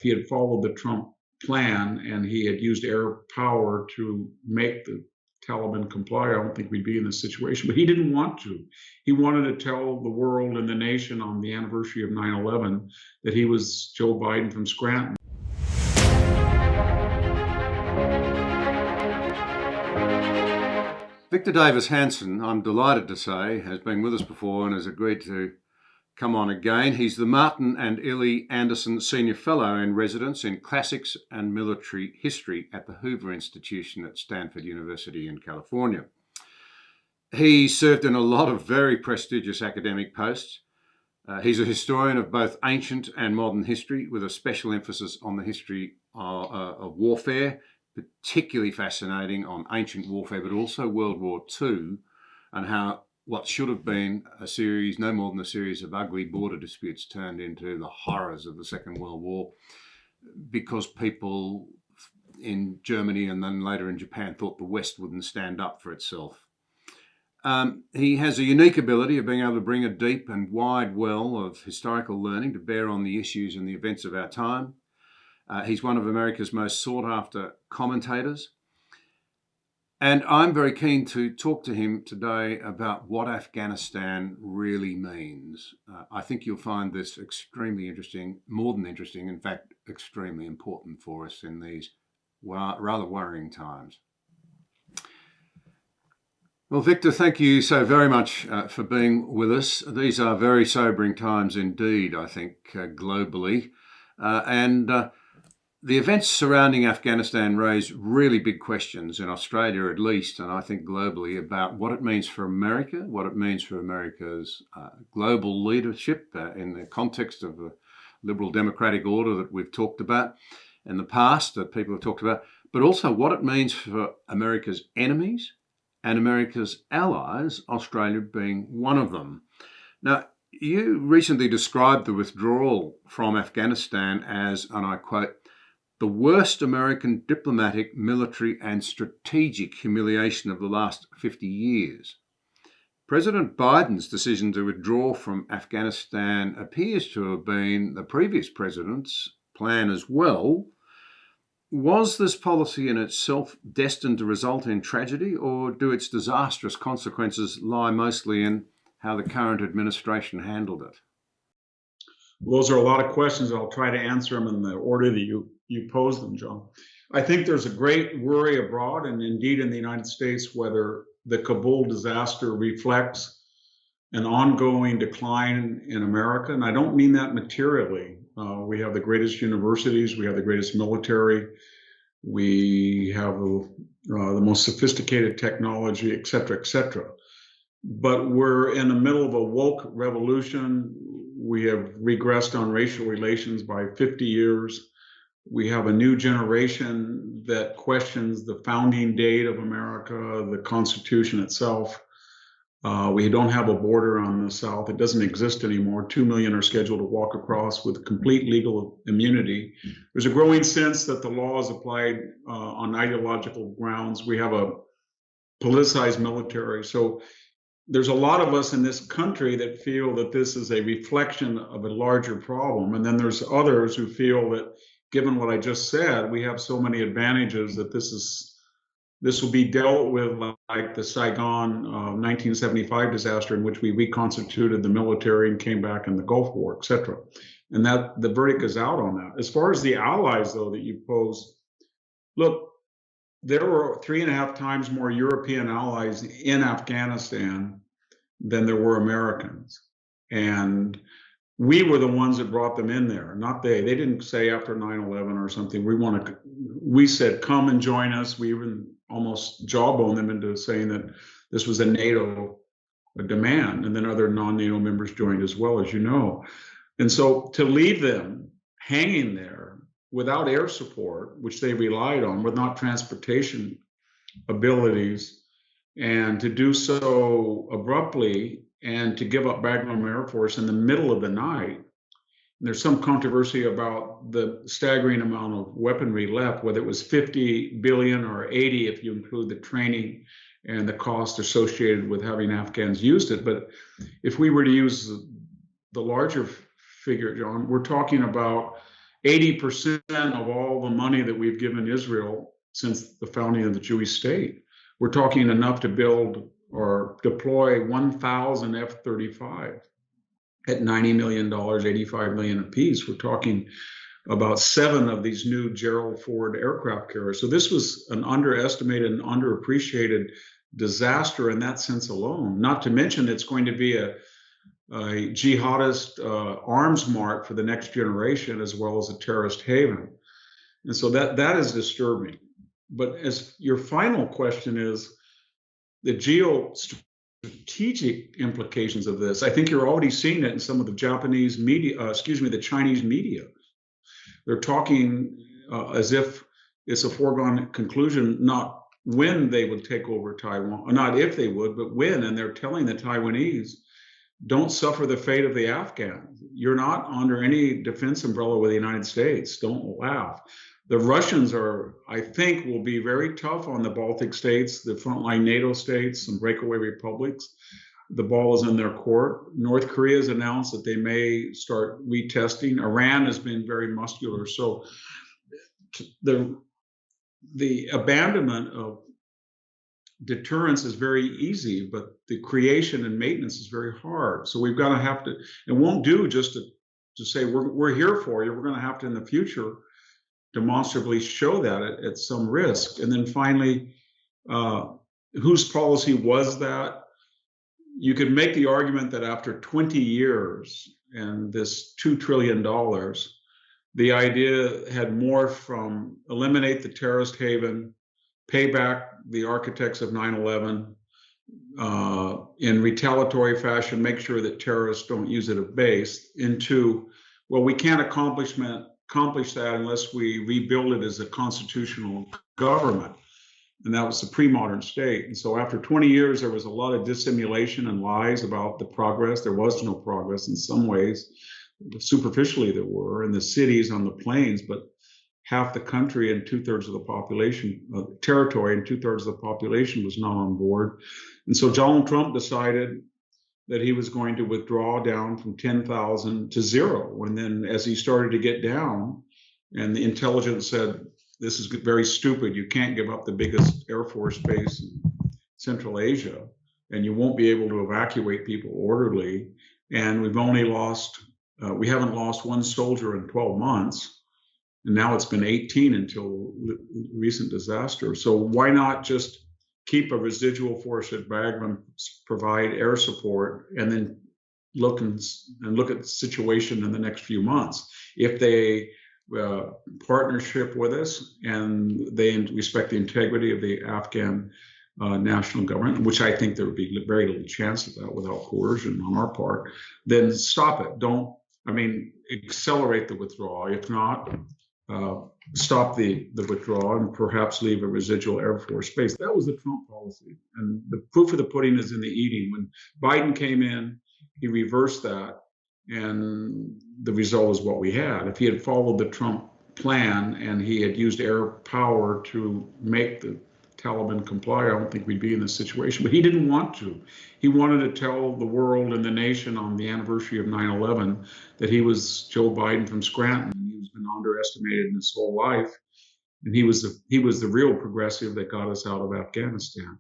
he had followed the Trump plan and he had used air power to make the Taliban comply, I don't think we'd be in this situation. But he didn't want to. He wanted to tell the world and the nation on the anniversary of 9/11 that he was Joe Biden from Scranton. Victor Davis Hanson, I'm delighted to say, has been with us before and has agreed to come on again. He's the Martin and Illie Anderson Senior Fellow in Residence in Classics and Military History at the Hoover Institution at Stanford University in California. He served in a lot of very prestigious academic posts. He's a historian of both ancient and modern history, with a special emphasis on the history of warfare, particularly fascinating on ancient warfare, but also World War II, and how what should have been a series, no more than a series of ugly border disputes, turned into the horrors of the Second World War because people in Germany and then later in Japan thought the West wouldn't stand up for itself. He has a unique ability of being able to bring a deep and wide well of historical learning to bear on the issues and the events of our time. He's one of America's most sought-after commentators. And I'm very keen to talk to him today about what Afghanistan really means. I think you'll find this extremely interesting, more than interesting, in fact, extremely important for us in these rather worrying times. Well, Victor, thank you so very much for being with us. These are very sobering times indeed, I think, globally. The events surrounding Afghanistan raise really big questions in Australia, at least, and I think globally, about what it means for America, what it means for America's global leadership in the context of the liberal democratic order that we've talked about in the past, that people have talked about, but also what it means for America's enemies and America's allies, Australia being one of them. Now, you recently described the withdrawal from Afghanistan as, and I quote, the worst American diplomatic, military and strategic humiliation of the last 50 years. President Biden's decision to withdraw from Afghanistan appears to have been the previous president's plan as well. Was this policy in itself destined to result in tragedy, or do its disastrous consequences lie mostly in how the current administration handled it? Well, those are a lot of questions. I'll try to answer them in the order that you posed them, John. I think there's a great worry abroad and indeed in the United States whether the Kabul disaster reflects an ongoing decline in America. And I don't mean that materially. We have the greatest universities, we have the greatest military, we have the most sophisticated technology, et cetera, et cetera. But we're in the middle of a woke revolution. We have regressed on racial relations by 50 years. We have a new generation that questions the founding date of America, the Constitution itself. We don't have a border on the South. It doesn't exist anymore. 2 million are scheduled to walk across with complete legal immunity. There's a growing sense that the law is applied on ideological grounds. We have a politicized military. So there's a lot of us in this country that feel that this is a reflection of a larger problem. And then there's others who feel that given what I just said, we have so many advantages that this will be dealt with like the Saigon 1975 disaster, in which we reconstituted the military and came back in the Gulf War, et cetera. And that the verdict is out on that. As far as the allies, though, that you posed, look, there were 3.5 times more European allies in Afghanistan than there were Americans. And we were the ones that brought them in there, not they. They didn't say after 9/11 or something, we said, come and join us. We even almost jawboned them into saying that this was a NATO demand. And then other non-NATO members joined as well, as you know. And so to leave them hanging there without air support, which they relied on, without transportation abilities, and to do so abruptly, and to give up Bagram Air Force in the middle of the night. And there's some controversy about the staggering amount of weaponry left, whether it was 50 billion or 80 if you include the training and the cost associated with having Afghans used it. But if we were to use the larger figure, John, we're talking about 80% of all the money that we've given Israel since the founding of the Jewish state. We're talking enough to build or deploy 1,000 F-35 at $90 million, $85 million apiece. We're talking about 7 of these new Gerald Ford aircraft carriers. So this was an underestimated and underappreciated disaster in that sense alone. Not to mention it's going to be a jihadist arms mart for the next generation, as well as a terrorist haven. And so that is disturbing. But as your final question is, the geostrategic implications of this, I think you're already seeing it in some of the Japanese media, the Chinese media. They're talking as if it's a foregone conclusion, not when they would take over Taiwan, not if they would, but when. And they're telling the Taiwanese, don't suffer the fate of the Afghans. You're not under any defense umbrella with the United States. Don't laugh. The Russians I think, will be very tough on the Baltic states, the frontline NATO states, some breakaway republics. The ball is in their court. North Korea has announced that they may start retesting. Iran has been very muscular. So the abandonment of deterrence is very easy, but the creation and maintenance is very hard. So we've got to have to, it won't do just to say we're here for you. We're going to have to in the future demonstrably show that at some risk. And then finally, whose policy was that? You could make the argument that after 20 years and this $2 trillion, the idea had morphed from eliminate the terrorist haven, pay back the architects of 9/11 in retaliatory fashion, make sure that terrorists don't use it as base, into, well, we can't accomplish that unless we rebuild it as a constitutional government. And that was the pre-modern state. And so after 20 years, there was a lot of dissimulation and lies about the progress. There was no progress in some ways. Superficially there were in the cities, on the plains, but half the country and 2/3 of the population, territory and 2/3 of the population was not on board. And so Donald Trump decided that he was going to withdraw down from 10,000 to 0. And then as he started to get down, and the intelligence said, this is very stupid. You can't give up the biggest Air Force base in Central Asia, and you won't be able to evacuate people orderly. And we haven't lost one soldier in 12 months. And now it's been 18 until recent disaster. So why not just keep a residual force at Bagram, provide air support, and then look at the situation in the next few months? If they partnership with us and they respect the integrity of the Afghan national government, which I think there would be very little chance of that without coercion on our part, then stop it. Accelerate the withdrawal. If not, stop the withdrawal and perhaps leave a residual Air Force base. That was the Trump policy. And the proof of the pudding is in the eating. When Biden came in, he reversed that. And the result is what we had. If he had followed the Trump plan and he had used air power to make the Taliban comply, I don't think we'd be in this situation. But he didn't want to. He wanted to tell the world and the nation on the anniversary of 9/11 that he was Joe Biden from Scranton. He's been underestimated in his whole life. And he was the real progressive that got us out of Afghanistan.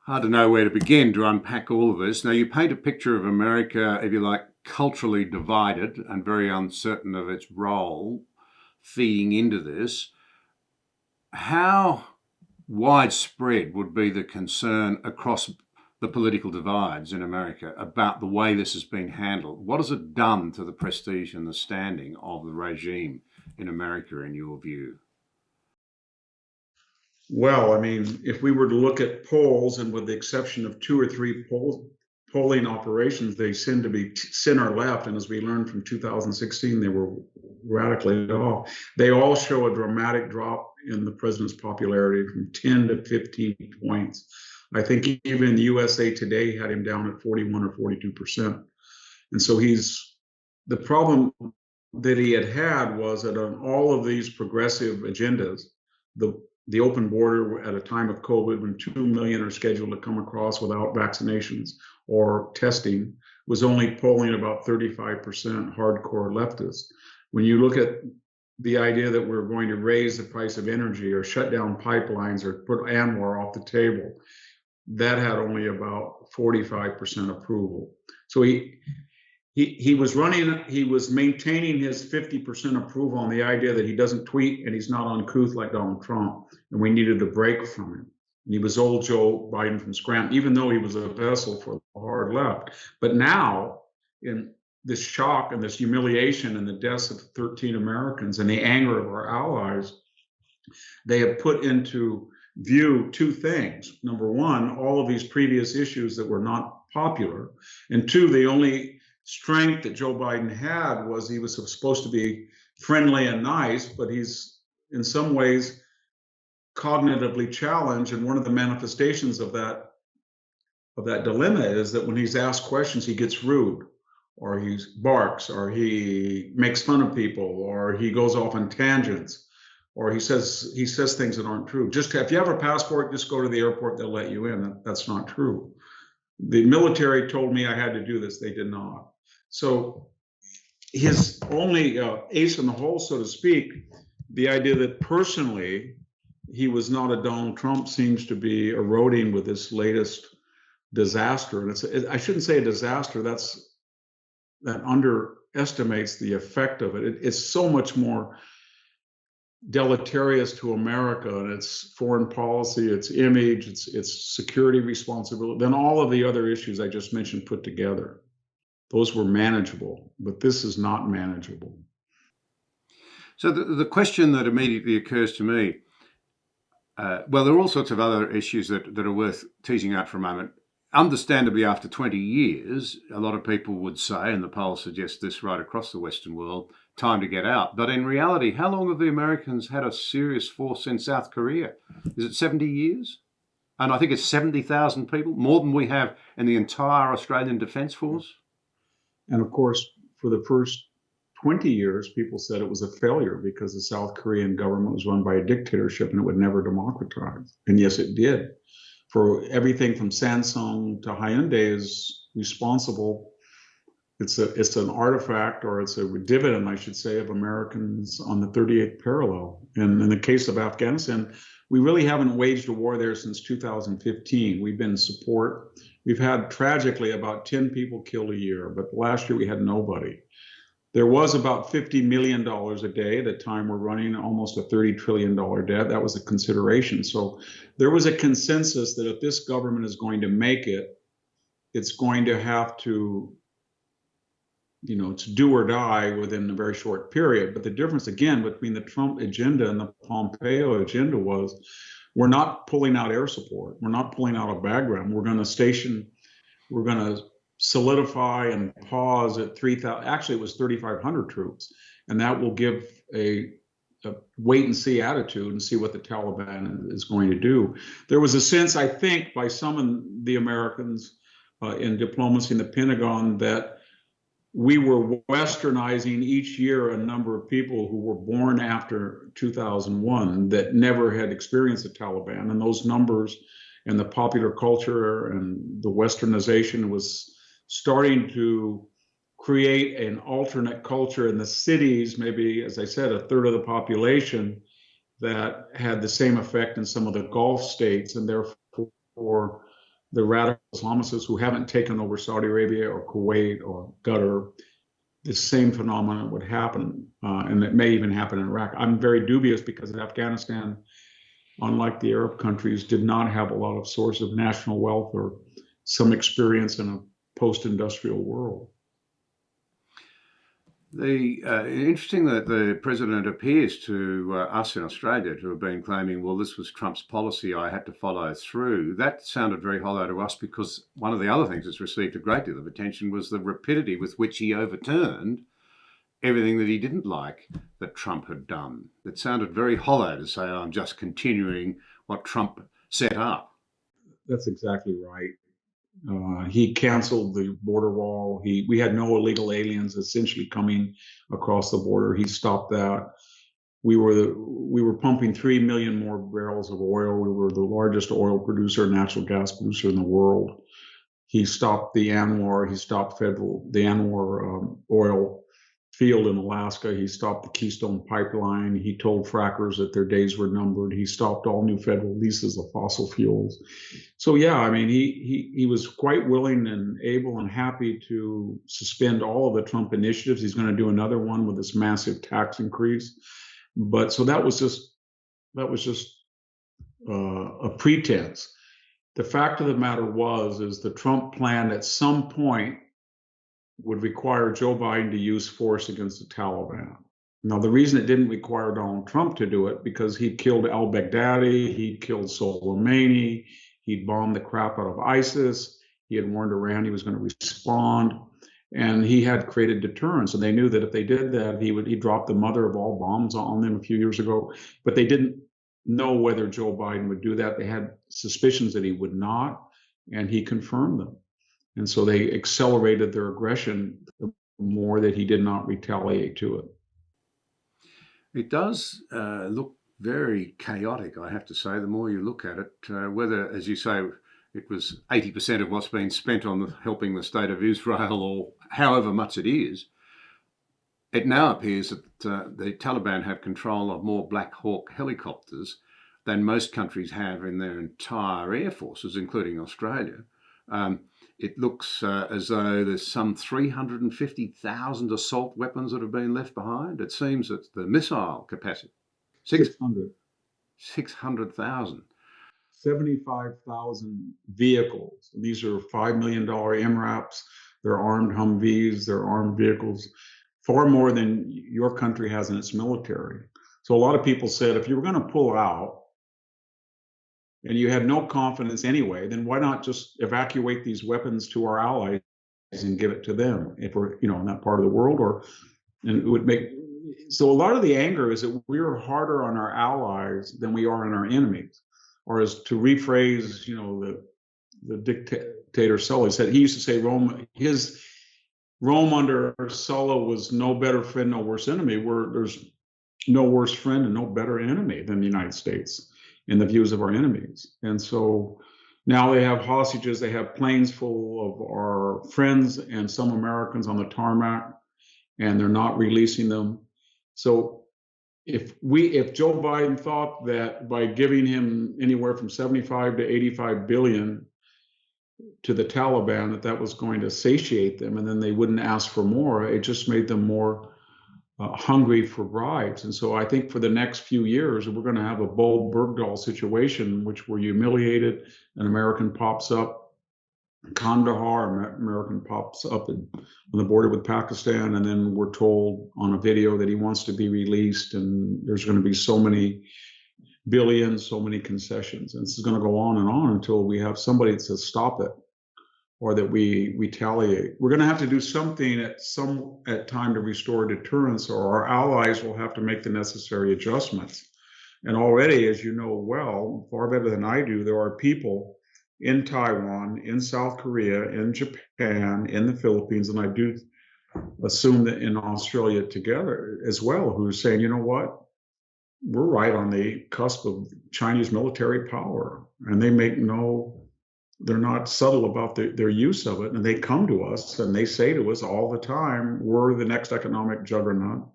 Hard to know where to begin to unpack all of this. Now, you paint a picture of America, if you like, culturally divided and very uncertain of its role feeding into this. How widespread would be the concern across the political divides in America about the way this has been handled? What has it done to the prestige and the standing of the regime in America, in your view? Well, if we were to look at polls, and with the exception of 2 or 3 polling operations, they seem to be center left. And as we learned from 2016, they were radically off. They all show a dramatic drop in the president's popularity from 10 to 15 points. I think even the USA Today had him down at 41 or 42%. And so the problem that he had was that on all of these progressive agendas, the open border at a time of COVID, when 2 million are scheduled to come across without vaccinations or testing, was only polling about 35% hardcore leftists. When you look at the idea that we're going to raise the price of energy or shut down pipelines or put Anwar off the table, that had only about 45% approval. So he was maintaining his 50% approval on the idea that he doesn't tweet and he's not uncouth like Donald Trump, and we needed a break from him. And he was old Joe Biden from Scranton, even though he was a vessel for the hard left. But now, in this shock and this humiliation and the deaths of 13 Americans and the anger of our allies, they have put into view two things. Number one, all of these previous issues that were not popular. And two, the only strength that Joe Biden had was he was supposed to be friendly and nice, but he's in some ways cognitively challenged. And one of the manifestations of that dilemma is that when he's asked questions, he gets rude, or he barks, or he makes fun of people, or he goes off on tangents, or he says things that aren't true. Just if you have a passport, just go to the airport, they'll let you in. That's not true. The military told me I had to do this. They did not. So his only ace in the hole, so to speak, the idea that personally he was not a Donald Trump, seems to be eroding with this latest disaster. And I shouldn't say a disaster. That underestimates the effect of it. It's so much more deleterious to America and its foreign policy, its image, its security responsibility than all of the other issues I just mentioned put together. Those were manageable, but this is not manageable. So the question that immediately occurs to me, well, there are all sorts of other issues that are worth teasing out for a moment. Understandably, after 20 years, a lot of people would say, and the polls suggest this right across the Western world, time to get out. But in reality, how long have the Americans had a serious force in South Korea? Is it 70 years? And I think it's 70,000 people, more than we have in the entire Australian Defence Force. And of course, for the first 20 years, people said it was a failure because the South Korean government was run by a dictatorship and it would never democratize. And yes, it did. For everything from Samsung to Hyundai is responsible. It's an artifact, or it's a dividend, I should say, of Americans on the 38th parallel. And in the case of Afghanistan, we really haven't waged a war there since 2015. We've been in support. We've had, tragically, about 10 people killed a year, but last year we had nobody. There was about $50 million a day. At the time we're running almost a $30 trillion debt. That was a consideration. So there was a consensus that if this government is going to make it, it's going to have to, it's do or die within a very short period. But the difference, again, between the Trump agenda and the Pompeo agenda was, we're not pulling out air support. We're not pulling out a background. We're going to solidify and pause at 3,000. Actually, it was 3,500 troops. And that will give a wait and see attitude and see what the Taliban is going to do. There was a sense, I think, by some of the Americans in diplomacy in the Pentagon that we were westernizing each year a number of people who were born after 2001 that never had experienced the Taliban. And those numbers and the popular culture and the westernization was starting to create an alternate culture in the cities, maybe, as I said, a third of the population, that had the same effect in some of the Gulf states. And therefore, the radical Islamists who haven't taken over Saudi Arabia or Kuwait or Qatar, the same phenomenon would happen. And it may even happen in Iraq. I'm very dubious because Afghanistan, unlike the Arab countries, did not have a lot of source of national wealth or some experience in a post-industrial world. Interesting that the president appears to us in Australia to have been claiming, well, this was Trump's policy, I had to follow through. That sounded very hollow to us because one of the other things that's received a great deal of attention was the rapidity with which he overturned everything that he didn't like that Trump had done. It sounded very hollow to say, oh, I'm just continuing what Trump set up. That's exactly right. He canceled the border wall. We had no illegal aliens essentially coming across the border. He stopped that. We were pumping 3 million more barrels of oil. We were the largest oil producer, natural gas producer in the world. He stopped the Anwar. He stopped the Anwar oil field in Alaska. He stopped the Keystone Pipeline. He told frackers that their days were numbered. He stopped all new federal leases of fossil fuels. So yeah, I mean, he was quite willing and able and happy to suspend all of the Trump initiatives. He's going to do another one with this massive tax increase. But so that was just a pretense. The fact of the matter is the Trump plan at some point would require Joe Biden to use force against the Taliban. Now, the reason it didn't require Donald Trump to do it, because he killed al-Baghdadi, he killed Soleimani, he'd bombed the crap out of ISIS, he had warned Iran he was going to respond, and he had created deterrence. And they knew that if they did that, he dropped the mother of all bombs on them a few years ago. But they didn't know whether Joe Biden would do that. They had suspicions that he would not, and he confirmed them. And so they accelerated their aggression the more that he did not retaliate to it. It does look very chaotic, I have to say, the more you look at it. Whether, as you say, it was 80% of what's been spent on helping the state of Israel, or however much it is, it now appears that the Taliban have control of more Black Hawk helicopters than most countries have in their entire air forces, including Australia. It looks as though there's some 350,000 assault weapons that have been left behind. It seems that the missile capacity, 600,000. 75,000 vehicles. These are $5 million MRAPs. They're armed Humvees. They're armed vehicles, far more than your country has in its military. So a lot of people said, if you were going to pull out, and you had no confidence anyway, then why not just evacuate these weapons to our allies and give it to them if we're, in that part of the world? And it would make, so a lot of the anger is that we're harder on our allies than we are on our enemies. Or as to rephrase, the dictator Sulla said, he used to say Rome under Sulla was no better friend, no worse enemy. There's no worse friend and no better enemy than the United States in the views of our enemies. And so now they have hostages, they have planes full of our friends and some Americans on the tarmac, and they're not releasing them. So if Joe Biden thought that by giving him anywhere from 75 to 85 billion to the Taliban, that was going to satiate them and then they wouldn't ask for more, it just made them more hungry for bribes. And so I think for the next few years, we're going to have a Bold Bergdahl situation in which we're humiliated, an American pops up, Kandahar, American pops up on the border with Pakistan, and then we're told on a video that he wants to be released, and there's going to be so many billions, so many concessions. And this is going to go on and on until we have somebody that says stop it, or that we retaliate. We're going to have to do something at time to restore deterrence, or our allies will have to make the necessary adjustments. And already, as you know well, far better than I do, there are people in Taiwan, in South Korea, in Japan, in the Philippines, and I do assume that in Australia together as well, who are saying, you know what, we're right on the cusp of Chinese military power, and they're not subtle about their use of it. And they come to us and they say to us all the time, we're the next economic juggernaut.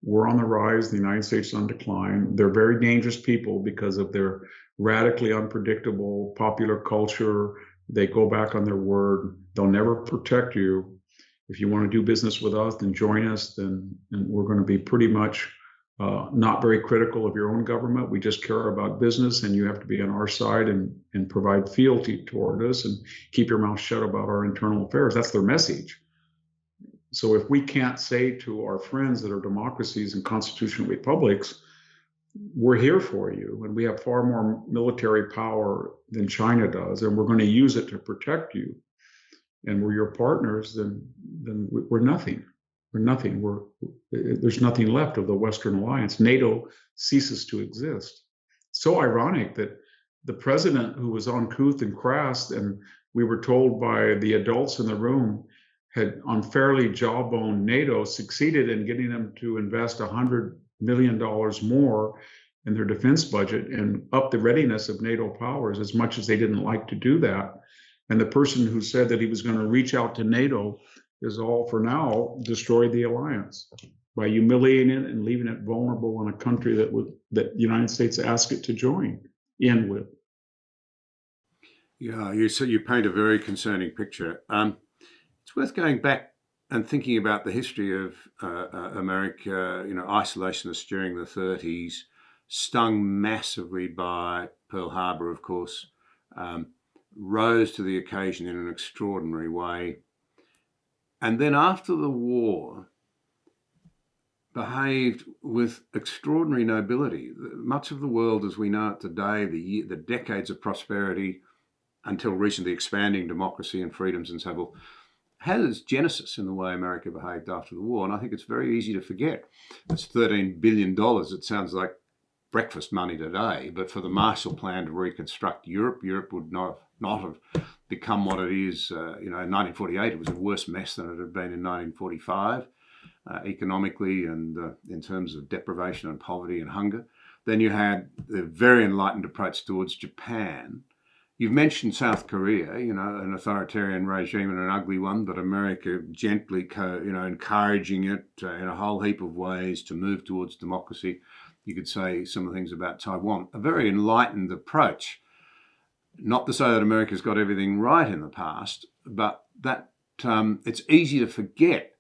We're on the rise. The United States is on decline. They're very dangerous people because of their radically unpredictable popular culture. They go back on their word. They'll never protect you. If you want to do business with us, then join us. And we're going to be pretty much not very critical of your own government. We just care about business, and you have to be on our side and provide fealty toward us and keep your mouth shut about our internal affairs. That's their message. So if we can't say to our friends that are democracies and constitutional republics, we're here for you, and we have far more military power than China does, and we're going to use it to protect you, and we're your partners, then we're nothing. We're nothing. There's nothing left of the Western alliance. NATO ceases to exist. So ironic that the president, who was uncouth and crass, and we were told by the adults in the room, had unfairly jawboned NATO, succeeded in getting them to invest $100 million more in their defense budget and up the readiness of NATO powers, as much as they didn't like to do that. And the person who said that he was going to reach out to NATO is all for now destroy the alliance by humiliating it and leaving it vulnerable in a country that the United States asked it to join in with. Yeah, you paint a very concerning picture. It's worth going back and thinking about the history of America. Isolationists during the 30s, stung massively by Pearl Harbor, of course, rose to the occasion in an extraordinary way. And then after the war, behaved with extraordinary nobility. Much of the world as we know it today, the decades of prosperity, until recently expanding democracy and freedoms and so forth, has genesis in the way America behaved after the war. And I think it's very easy to forget. It's $13 billion. It sounds like breakfast money today, but for the Marshall Plan to reconstruct Europe, Europe would not have become what it is. In 1948, it was a worse mess than it had been in 1945, economically and in terms of deprivation and poverty and hunger. Then you had the very enlightened approach towards Japan. You've mentioned South Korea, an authoritarian regime and an ugly one, but America gently, encouraging it in a whole heap of ways to move towards democracy. You could say some of the things about Taiwan. A very enlightened approach. Not to say that America's got everything right in the past, but that it's easy to forget.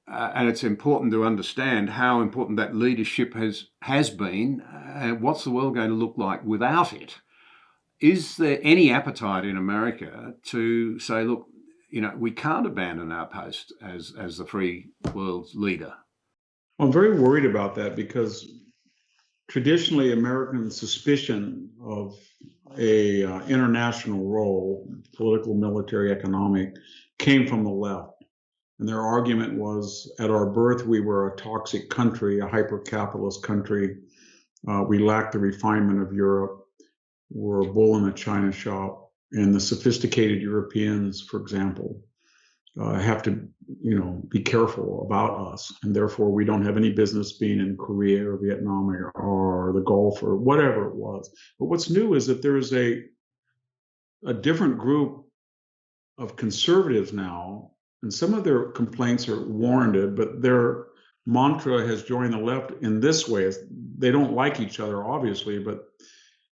And it's important to understand how important that leadership has been. What's the world going to look like without it? Is there any appetite in America to say, look, we can't abandon our post as the free world's leader? I'm very worried about that because traditionally American suspicion of a international role, political, military, economic, came from the left. And their argument was, at our birth, we were a toxic country, a hyper-capitalist country. We lacked the refinement of Europe. We're a bull in a china shop. And the sophisticated Europeans, for example, have to, be careful about us. And therefore, we don't have any business being in Korea or Vietnam or the Gulf or whatever it was. But what's new is that there is a different group of conservatives now, and some of their complaints are warranted, but their mantra has joined the left in this way. They don't like each other, obviously, but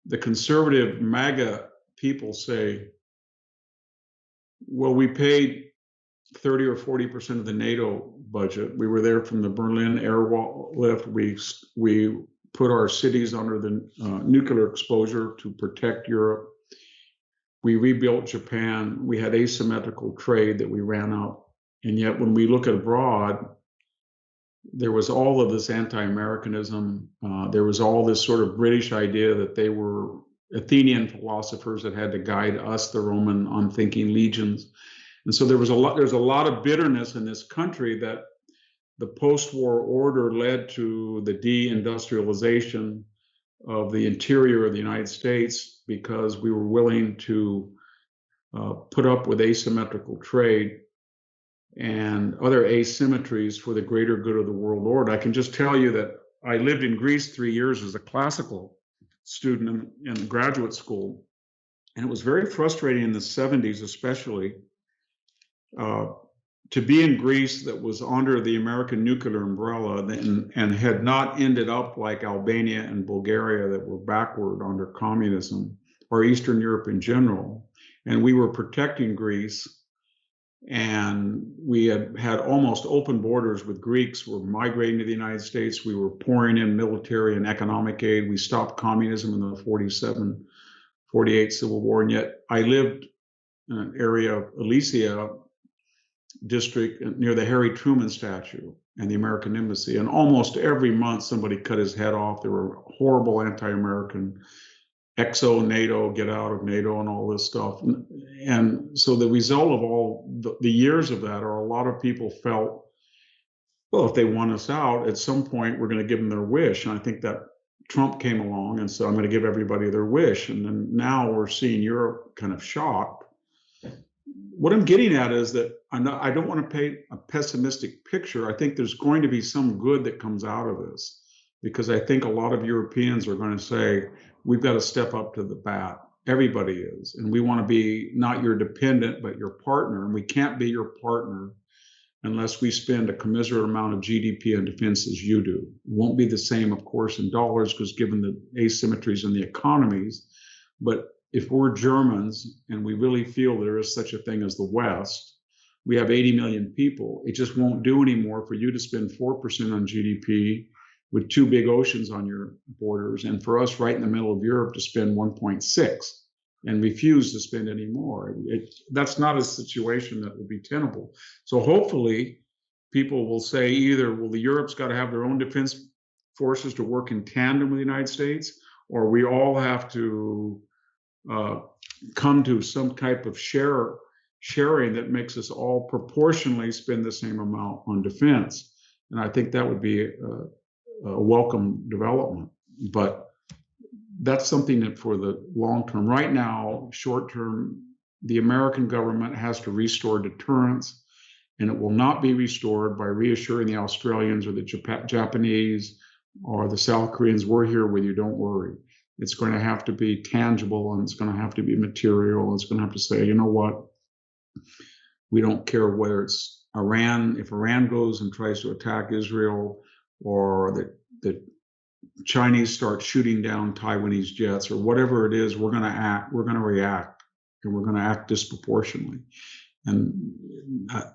the conservative MAGA people say, well, we paid 30 or 40% of the NATO budget. We were there from the Berlin airlift. We put our cities under the nuclear exposure to protect Europe. We rebuilt Japan. We had asymmetrical trade that we ran out. And yet when we look abroad, there was all of this anti-Americanism. There was all this sort of British idea that they were Athenian philosophers that had to guide us, the Roman unthinking legions. And so there's a lot of bitterness in this country that the post-war order led to the deindustrialization of the interior of the United States because we were willing to put up with asymmetrical trade and other asymmetries for the greater good of the world order. I can just tell you that I lived in Greece 3 years as a classical student in graduate school, and it was very frustrating in the 70s especially to be in Greece that was under the American nuclear umbrella and had not ended up like Albania and Bulgaria that were backward under communism, or Eastern Europe in general. And we were protecting Greece, and we had almost open borders with Greeks. Were migrating to the United States. We were pouring in military and economic aid. We stopped communism in the 47, 48 Civil War. And yet I lived in an area of Elysia district near the Harry Truman statue and the American Embassy. And almost every month somebody cut his head off. There were horrible anti-American exo NATO, get out of NATO, and all this stuff. And so the result of all the years of that are a lot of people felt, well, if they want us out, at some point we're going to give them their wish. And I think that Trump came along and said, I'm going to give everybody their wish. And then now we're seeing Europe kind of shocked. What I'm getting at is that I don't want to paint a pessimistic picture. I think there's going to be some good that comes out of this, because I think a lot of Europeans are going to say, we've got to step up to the bat. Everybody is. And we want to be not your dependent, but your partner. And we can't be your partner unless we spend a commensurate amount of GDP on defense as you do. It won't be the same, of course, in dollars, because given the asymmetries in the economies. But if we're Germans and we really feel there is such a thing as the West, we have 80 million people. It just won't do anymore for you to spend 4% on GDP with two big oceans on your borders, and for us right in the middle of Europe to spend 1.6 and refuse to spend any more. That's not a situation that will be tenable. So hopefully people will say either, well, the Europe's got to have their own defense forces to work in tandem with the United States, or we all have to come to some type of sharing that makes us all proportionally spend the same amount on defense. And I think that would be a welcome development. But that's something that for the long term. Right now, short term, the American government has to restore deterrence, and it will not be restored by reassuring the Australians or the Japanese or the South Koreans, we're here with you, don't worry. It's going to have to be tangible, and it's going to have to be material. It's going to have to say, you know what, we don't care whether it's Iran, if Iran goes and tries to attack Israel, or the Chinese start shooting down Taiwanese jets, or whatever it is, we're going to react, and we're going to act disproportionately. And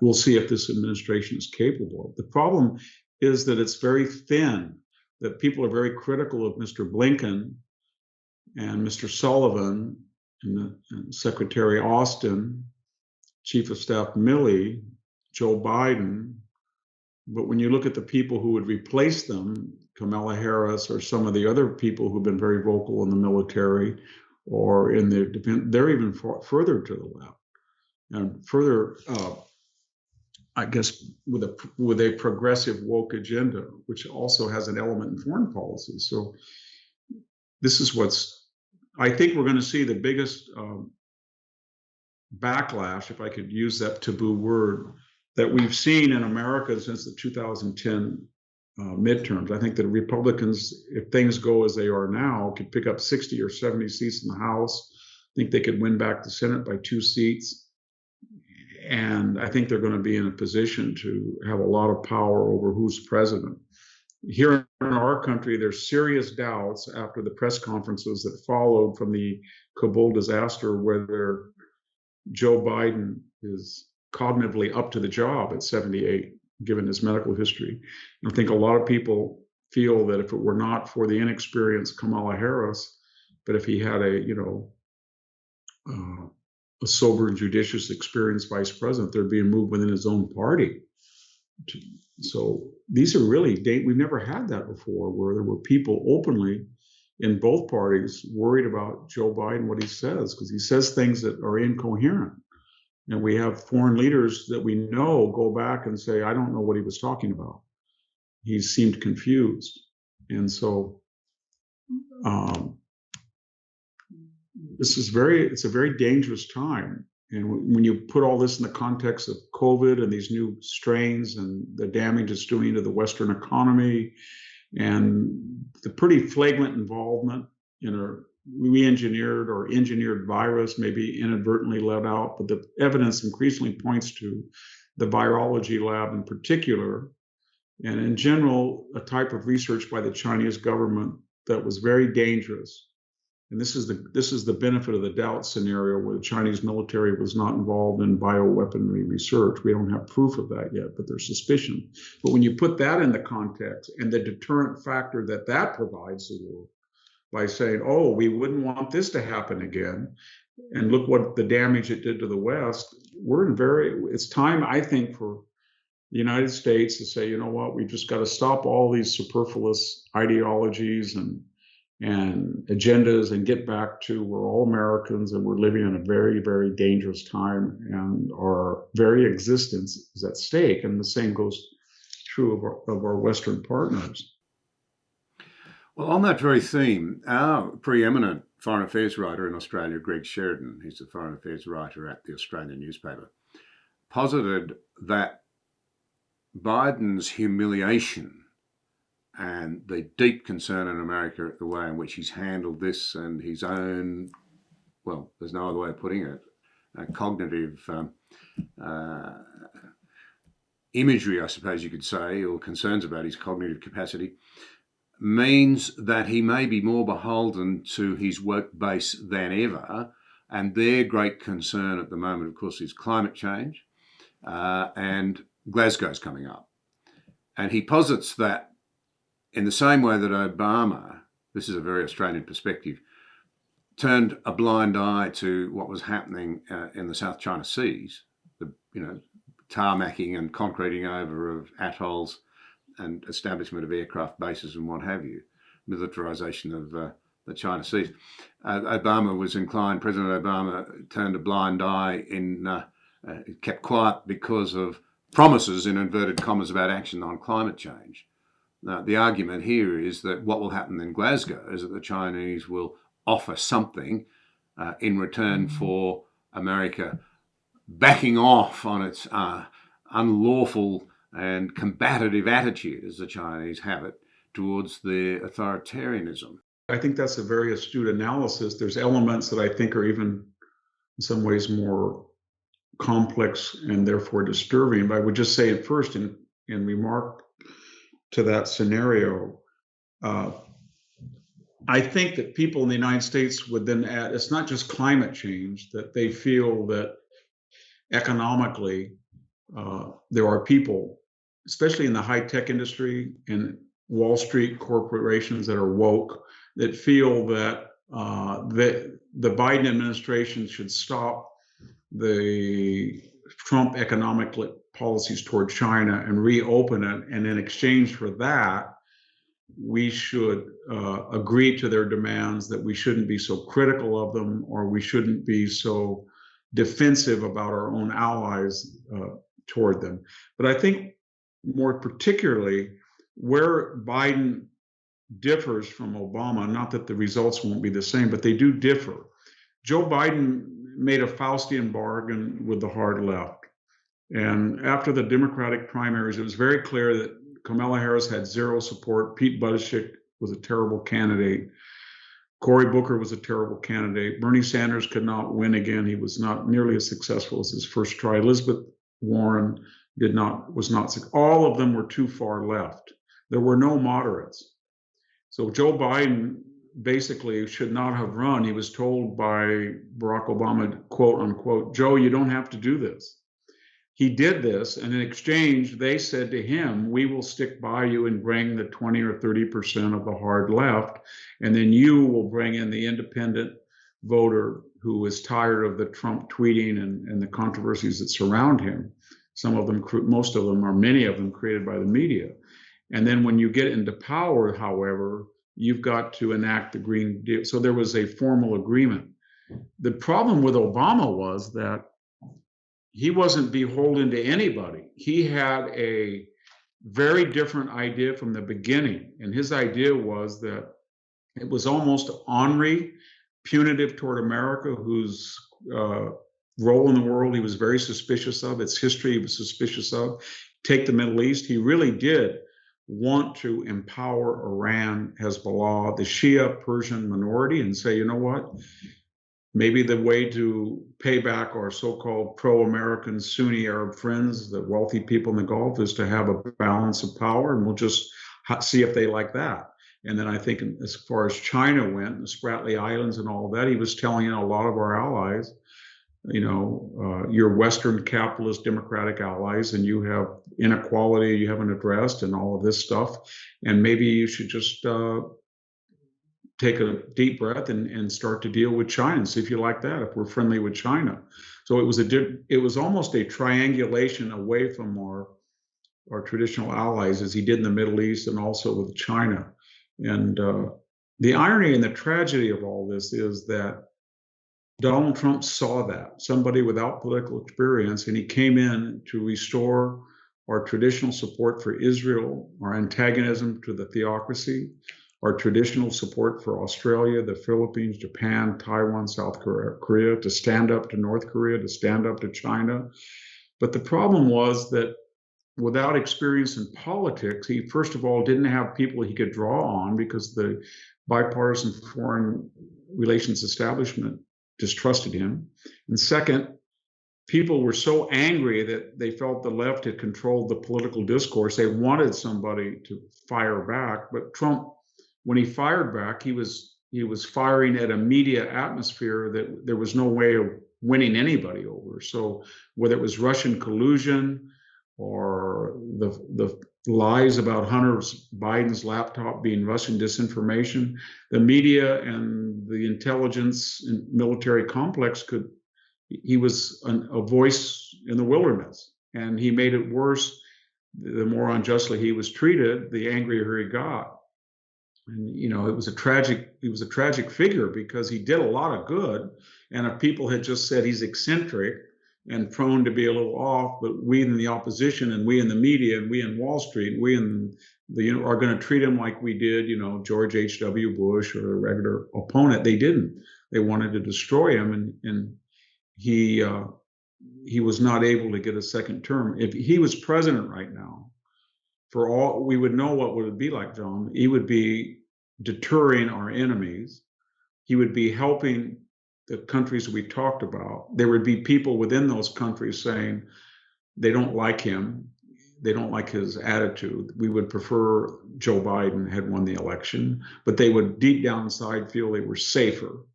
we'll see if this administration is capable. The problem is that it's very thin, that people are very critical of Mr. Blinken and Mr. Sullivan and Secretary Austin, Chief of Staff Milley, Joe Biden. But when you look at the people who would replace them, Kamala Harris or some of the other people who've been very vocal in the military or in the defense, they're even further to the left and further, I guess, with a progressive woke agenda, which also has an element in foreign policy. So this is I think we're going to see the biggest backlash, if I could use that taboo word, that we've seen in America since the 2010 midterms. I think that Republicans, if things go as they are now, could pick up 60 or 70 seats in the House. I think they could win back the Senate by 2 seats. And I think they're going to be in a position to have a lot of power over who's president. Here in our country, there's serious doubts after the press conferences that followed from the Kabul disaster whether Joe Biden is cognitively up to the job at 78, given his medical history. And I think a lot of people feel that if it were not for the inexperienced Kamala Harris, but if he had a sober and judicious, experienced vice president, there'd be a move within his own party. So these are really, we've never had that before, where there were people openly in both parties worried about Joe Biden, what he says, because he says things that are incoherent. And we have foreign leaders that we know go back and say, I don't know what he was talking about. He seemed confused. And so it's a very dangerous time. And when you put all this in the context of COVID and these new strains and the damage it's doing to the Western economy and the pretty flagrant involvement in a re-engineered or engineered virus, maybe inadvertently let out, but the evidence increasingly points to the virology lab in particular, and in general, a type of research by the Chinese government that was very dangerous. And this is the benefit of the doubt scenario, where the Chinese military was not involved in bioweaponry research. We don't have proof of that yet, but there's suspicion. But when you put that in the context and the deterrent factor that provides the world by saying, oh, we wouldn't want this to happen again, and look what the damage it did to the West, it's time, I think, for the United States to say, you know what, we just got to stop all these superfluous ideologies and agendas and get back to we're all Americans and we're living in a very, very dangerous time, and our very existence is at stake. And the same goes true of our Western partners. Well, on that very theme, our preeminent foreign affairs writer in Australia, Greg Sheridan, he's the foreign affairs writer at the Australian newspaper, posited that Biden's humiliation and the deep concern in America at the way in which he's handled this and his own well, there's no other way of putting it, cognitive imagery, I suppose you could say, or concerns about his cognitive capacity, means that he may be more beholden to his work base than ever. And their great concern at the moment, of course, is climate change, and Glasgow's coming up. And he posits that in the same way that Obama, this is a very Australian perspective, turned a blind eye to what was happening in the South China Seas, the tarmacking and concreting over of atolls and establishment of aircraft bases and what have you, militarization of the China Seas. Obama was inclined, President Obama turned a blind eye kept quiet because of promises, in inverted commas, about action on climate change. Now, the argument here is that what will happen in Glasgow is that the Chinese will offer something in return for America backing off on its unlawful and combative attitude, as the Chinese have it, towards their authoritarianism. I think that's a very astute analysis. There's elements that I think are even in some ways more complex and therefore disturbing. But I would just say at first, in remark to that scenario, I think that people in the United States would then add, it's not just climate change, that they feel that economically there are people, especially in the high-tech industry and Wall Street corporations that are woke, that feel that the Biden administration should stop the Trump economic policies toward China and reopen it. And in exchange for that, we should agree to their demands that we shouldn't be so critical of them, or we shouldn't be so defensive about our own allies toward them. But I think more particularly where Biden differs from Obama, not that the results won't be the same, but they do differ. Joe Biden made a Faustian bargain with the hard left. And after the Democratic primaries, it was very clear that Kamala Harris had zero support. Pete Buttigieg was a terrible candidate. Cory Booker was a terrible candidate. Bernie Sanders could not win again. He was not nearly as successful as his first try. Elizabeth Warren was not. All of them were too far left. There were no moderates. So Joe Biden basically should not have run. He was told by Barack Obama, quote unquote, Joe, you don't have to do this. He did this, and in exchange, they said to him, we will stick by you and bring the 20 or 30% of the hard left, and then you will bring in the independent voter who is tired of the Trump tweeting and the controversies that surround him. Some of them, most of them, or many of them, created by the media. And then when you get into power, however, you've got to enact the Green Deal. So there was a formal agreement. The problem with Obama was that he wasn't beholden to anybody. He had a very different idea from the beginning. And his idea was that it was almost ornery, punitive toward America, whose role in the world he was very suspicious of, its history he was suspicious of. Take the Middle East, he really did want to empower Iran, Hezbollah, the Shia Persian minority, and say, you know what? Maybe the way to pay back our so-called pro-American Sunni Arab friends, the wealthy people in the Gulf, is to have a balance of power, and we'll just see if they like that. And then I think as far as China went, the Spratly Islands and all of that, he was telling a lot of our allies, your Western capitalist democratic allies, and you have inequality you haven't addressed and all of this stuff. And maybe you should just take a deep breath and start to deal with China and see if you like that, if we're friendly with China. So it was almost a triangulation away from our traditional allies, as he did in the Middle East and also with China. And the irony and the tragedy of all this is that Donald Trump saw that, somebody without political experience, and he came in to restore our traditional support for Israel, our antagonism to the theocracy, our traditional support for Australia, the Philippines, Japan, Taiwan, South Korea, to stand up to North Korea, to stand up to China. But the problem was that without experience in politics, he first of all didn't have people he could draw on, because the bipartisan foreign relations establishment distrusted him. And second, people were so angry that they felt the left had controlled the political discourse. They wanted somebody to fire back. But Trump, when he fired back, he was firing at a media atmosphere that there was no way of winning anybody over. So whether it was Russian collusion or the lies about Hunter Biden's laptop being Russian disinformation, the media and the intelligence and military complex he was a voice in the wilderness, and he made it worse. The more unjustly he was treated, the angrier he got. And he was a tragic figure because he did a lot of good. And if people had just said he's eccentric and prone to be a little off, but we in the opposition and we in the media and we in Wall Street, we in are going to treat him like we did, George H.W. Bush or a regular opponent. They didn't. They wanted to destroy him, and he was not able to get a second term. If he was president right now, we would know what would it be like, John. He would be deterring our enemies. He would be helping the countries we talked about. There would be people within those countries saying they don't like him. They don't like his attitude. We would prefer Joe Biden had won the election, but they would deep down inside feel they were safer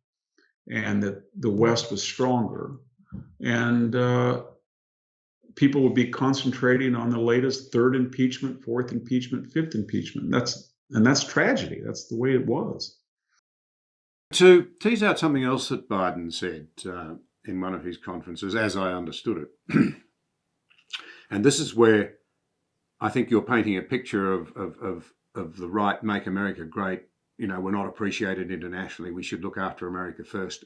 and that the West was stronger. And people would be concentrating on the latest third impeachment, fourth impeachment, fifth impeachment. That's tragedy. That's the way it was. To tease out something else that Biden said in one of his conferences, as I understood it, and this is where I think you're painting a picture of the right, make America great. We're not appreciated internationally. We should look after America first.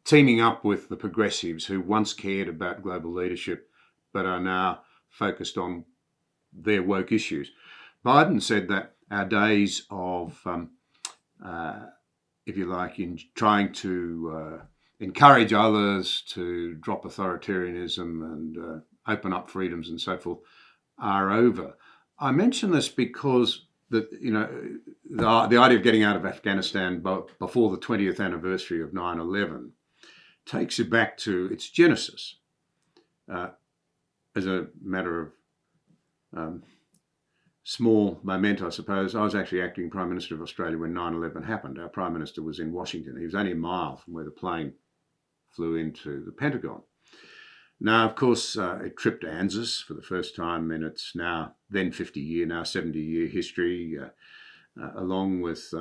Teaming up with the progressives who once cared about global leadership but are now focused on their woke issues. Biden said that our days of, if you like, in trying to encourage others to drop authoritarianism and open up freedoms and so forth are over. I mention this because the idea of getting out of Afghanistan before the 20th anniversary of 9/11 takes you back to its genesis. As a matter of small moment, I suppose, I was actually acting Prime Minister of Australia when 9/11 happened. Our Prime Minister was in Washington. He was only a mile from where the plane flew into the Pentagon. Now, of course, it tripped ANZUS for the first time in its now 70-year history. Along with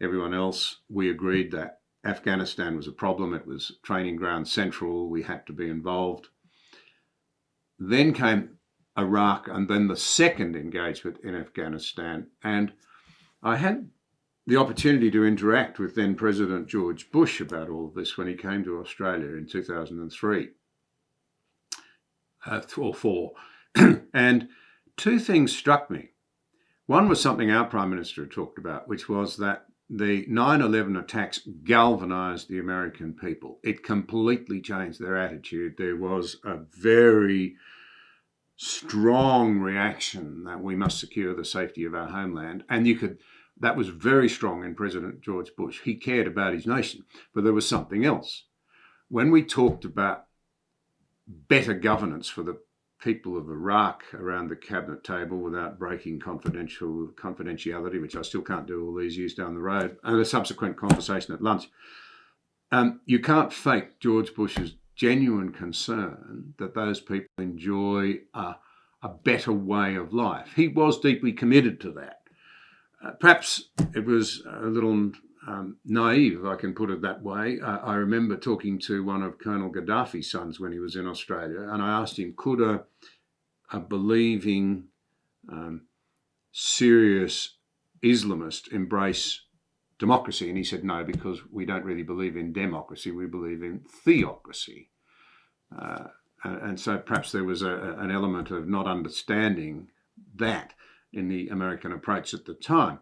everyone else, we agreed that Afghanistan was a problem. It was training ground central. We had to be involved. Then came Iraq and then the second engagement in Afghanistan. And I had the opportunity to interact with then President George Bush about all of this when he came to Australia in 2003 or 4. And two things struck me. One was something our Prime Minister had talked about, which was that the 9/11 attacks galvanized the American people. It completely changed their attitude. There was a very strong reaction that we must secure the safety of our homeland. And that was very strong in President George Bush. He cared about his nation, but there was something else. When we talked about better governance for the people of Iraq around the cabinet table without breaking confidentiality, which I still can't do all these years down the road, and a subsequent conversation at lunch, you can't fake George Bush's genuine concern that those people enjoy a better way of life. He was deeply committed to that. Perhaps it was a little naive, if I can put it that way. I remember talking to one of Colonel Gaddafi's sons when he was in Australia, and I asked him, could a believing, serious Islamist embrace democracy? And he said, no, because we don't really believe in democracy, we believe in theocracy. And so perhaps there was an element of not understanding that in the American approach at the time.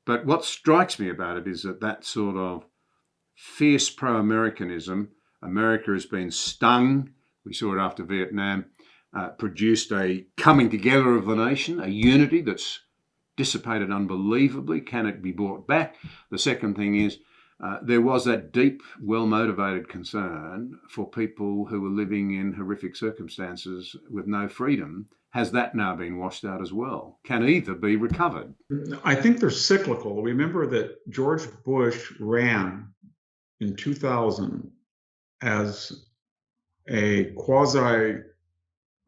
But what strikes me about it is that sort of fierce pro-Americanism, America has been stung, we saw it after Vietnam, produced a coming together of the nation, a unity that's dissipated unbelievably. Can it be brought back? The second thing is there was that deep, well-motivated concern for people who were living in horrific circumstances with no freedom. Has that now been washed out as well? Can either be recovered? I think they're cyclical. Remember that George Bush ran in 2000 as a quasi,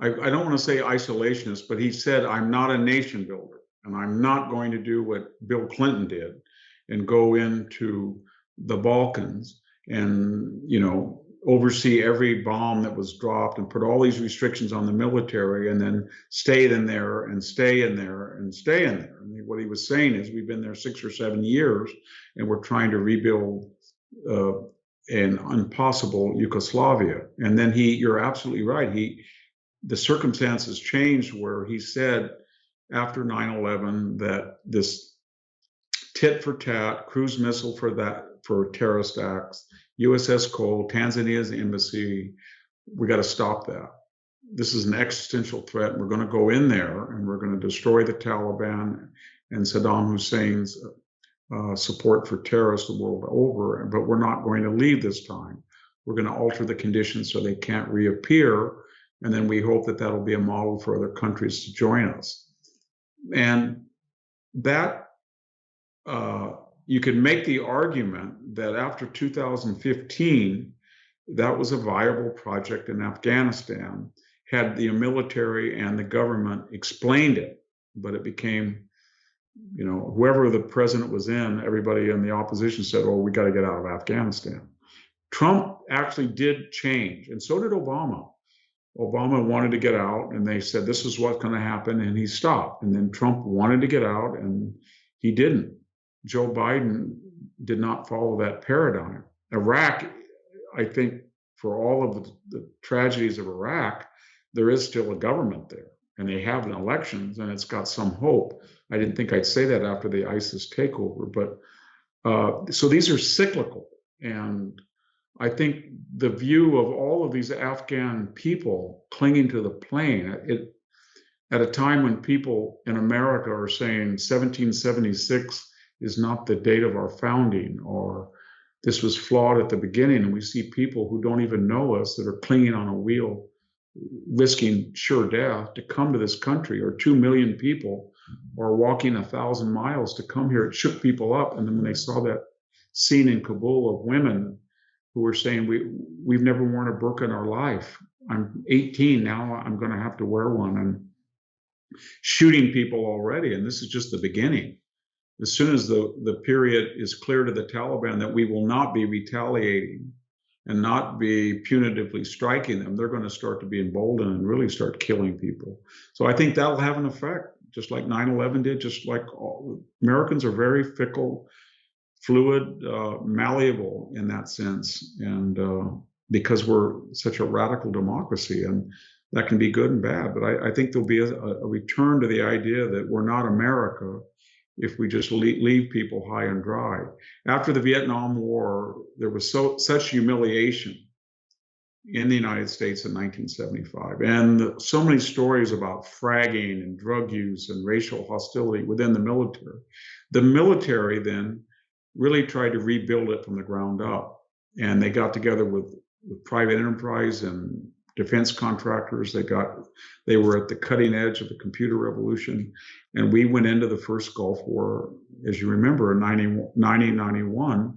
I don't want to say isolationist, but he said, I'm not a nation builder, and I'm not going to do what Bill Clinton did and go into the Balkans and, oversee every bomb that was dropped and put all these restrictions on the military and then stay in there and stay in there and stay in there. I mean, what he was saying is we've been there 6 or 7 years and we're trying to rebuild an impossible Yugoslavia. And then you're absolutely right. The circumstances changed where he said after 9/11 that this tit for tat, cruise missile for terrorist acts, USS Cole, Tanzania's embassy, we got to stop that. This is an existential threat. And we're going to go in there and we're going to destroy the Taliban and Saddam Hussein's support for terrorists the world over, but we're not going to leave this time. We're going to alter the conditions so they can't reappear. And then we hope that that'll be a model for other countries to join us. And that, you can make the argument that after 2015, that was a viable project in Afghanistan, had the military and the government explained it, but it became, whoever the president was in, everybody in the opposition said, oh, we got to get out of Afghanistan. Trump actually did change, and so did Obama. Obama wanted to get out, and they said, this is what's going to happen, and he stopped. And then Trump wanted to get out, and he didn't. Joe Biden did not follow that paradigm. Iraq, I think, for all of the tragedies of Iraq, there is still a government there, and they have elections, and it's got some hope. I didn't think I'd say that after the ISIS takeover, but so these are cyclical. And I think the view of all of these Afghan people clinging to the plane, at a time when people in America are saying 1776 is not the date of our founding, or this was flawed at the beginning, and we see people who don't even know us that are clinging on a wheel, risking sure death to come to this country, or 2 million people are walking 1,000 miles to come here. It shook people up. And then when they saw that scene in Kabul of women who were saying, we've never worn a burqa in our life. I'm 18 now, I'm going to have to wear one, and shooting people already. And this is just the beginning. As soon as the period is clear to the Taliban that we will not be retaliating and not be punitively striking them, they're going to start to be emboldened and really start killing people. So I think that'll have an effect, just like 9/11 did, just like Americans are very fickle, fluid, malleable in that sense. And because we're such a radical democracy, and that can be good and bad. But I think there'll be a return to the idea that we're not America if we just leave people high and dry. After the Vietnam War, there was such humiliation in the United States in 1975, and so many stories about fragging and drug use and racial hostility within the military. The military then really tried to rebuild it from the ground up, and they got together with private enterprise and defense contractors. They were at the cutting edge of the computer revolution. And we went into the first Gulf War, as you remember, in 1991,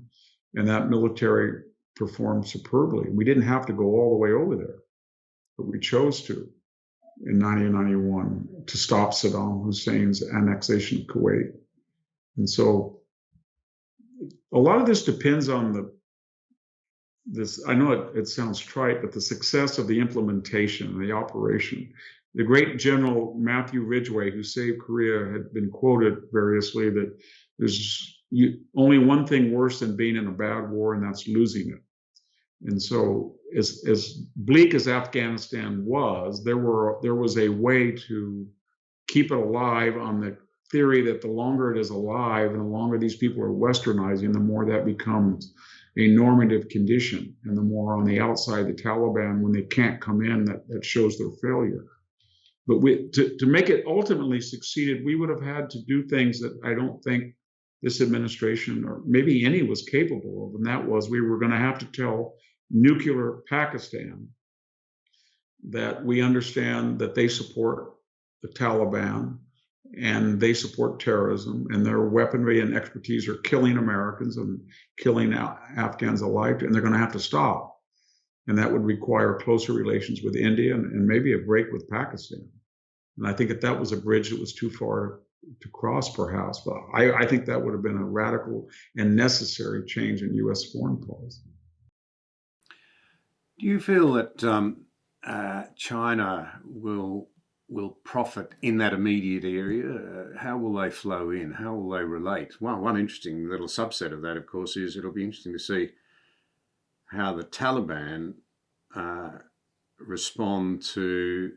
and that military performed superbly. We didn't have to go all the way over there, but we chose to in 1991 to stop Saddam Hussein's annexation of Kuwait. And so a lot of this depends on I know it sounds trite, but the success of the implementation, the operation. The great General Matthew Ridgway, who saved Korea, had been quoted variously that there's only one thing worse than being in a bad war, and that's losing it. And so as bleak as Afghanistan was, there was a way to keep it alive on the theory that the longer it is alive and the longer these people are westernizing, the more that becomes a normative condition, and the more on the outside, the Taliban, when they can't come in, that shows their failure. But to make it ultimately succeeded, we would have had to do things that I don't think this administration, or maybe any, was capable of, and that was we were going to have to tell nuclear Pakistan that we understand that they support the Taliban and they support terrorism, and their weaponry and expertise are killing Americans and killing Afghans alike, and they're going to have to stop. And that would require closer relations with India and maybe a break with Pakistan. And I think that was a bridge that was too far to cross, perhaps. But I think that would have been a radical and necessary change in U.S. foreign policy. Do you feel that China will profit in that immediate area? How will they flow in? How will they relate? Well, one interesting little subset of that, of course, is it'll be interesting to see how the Taliban respond to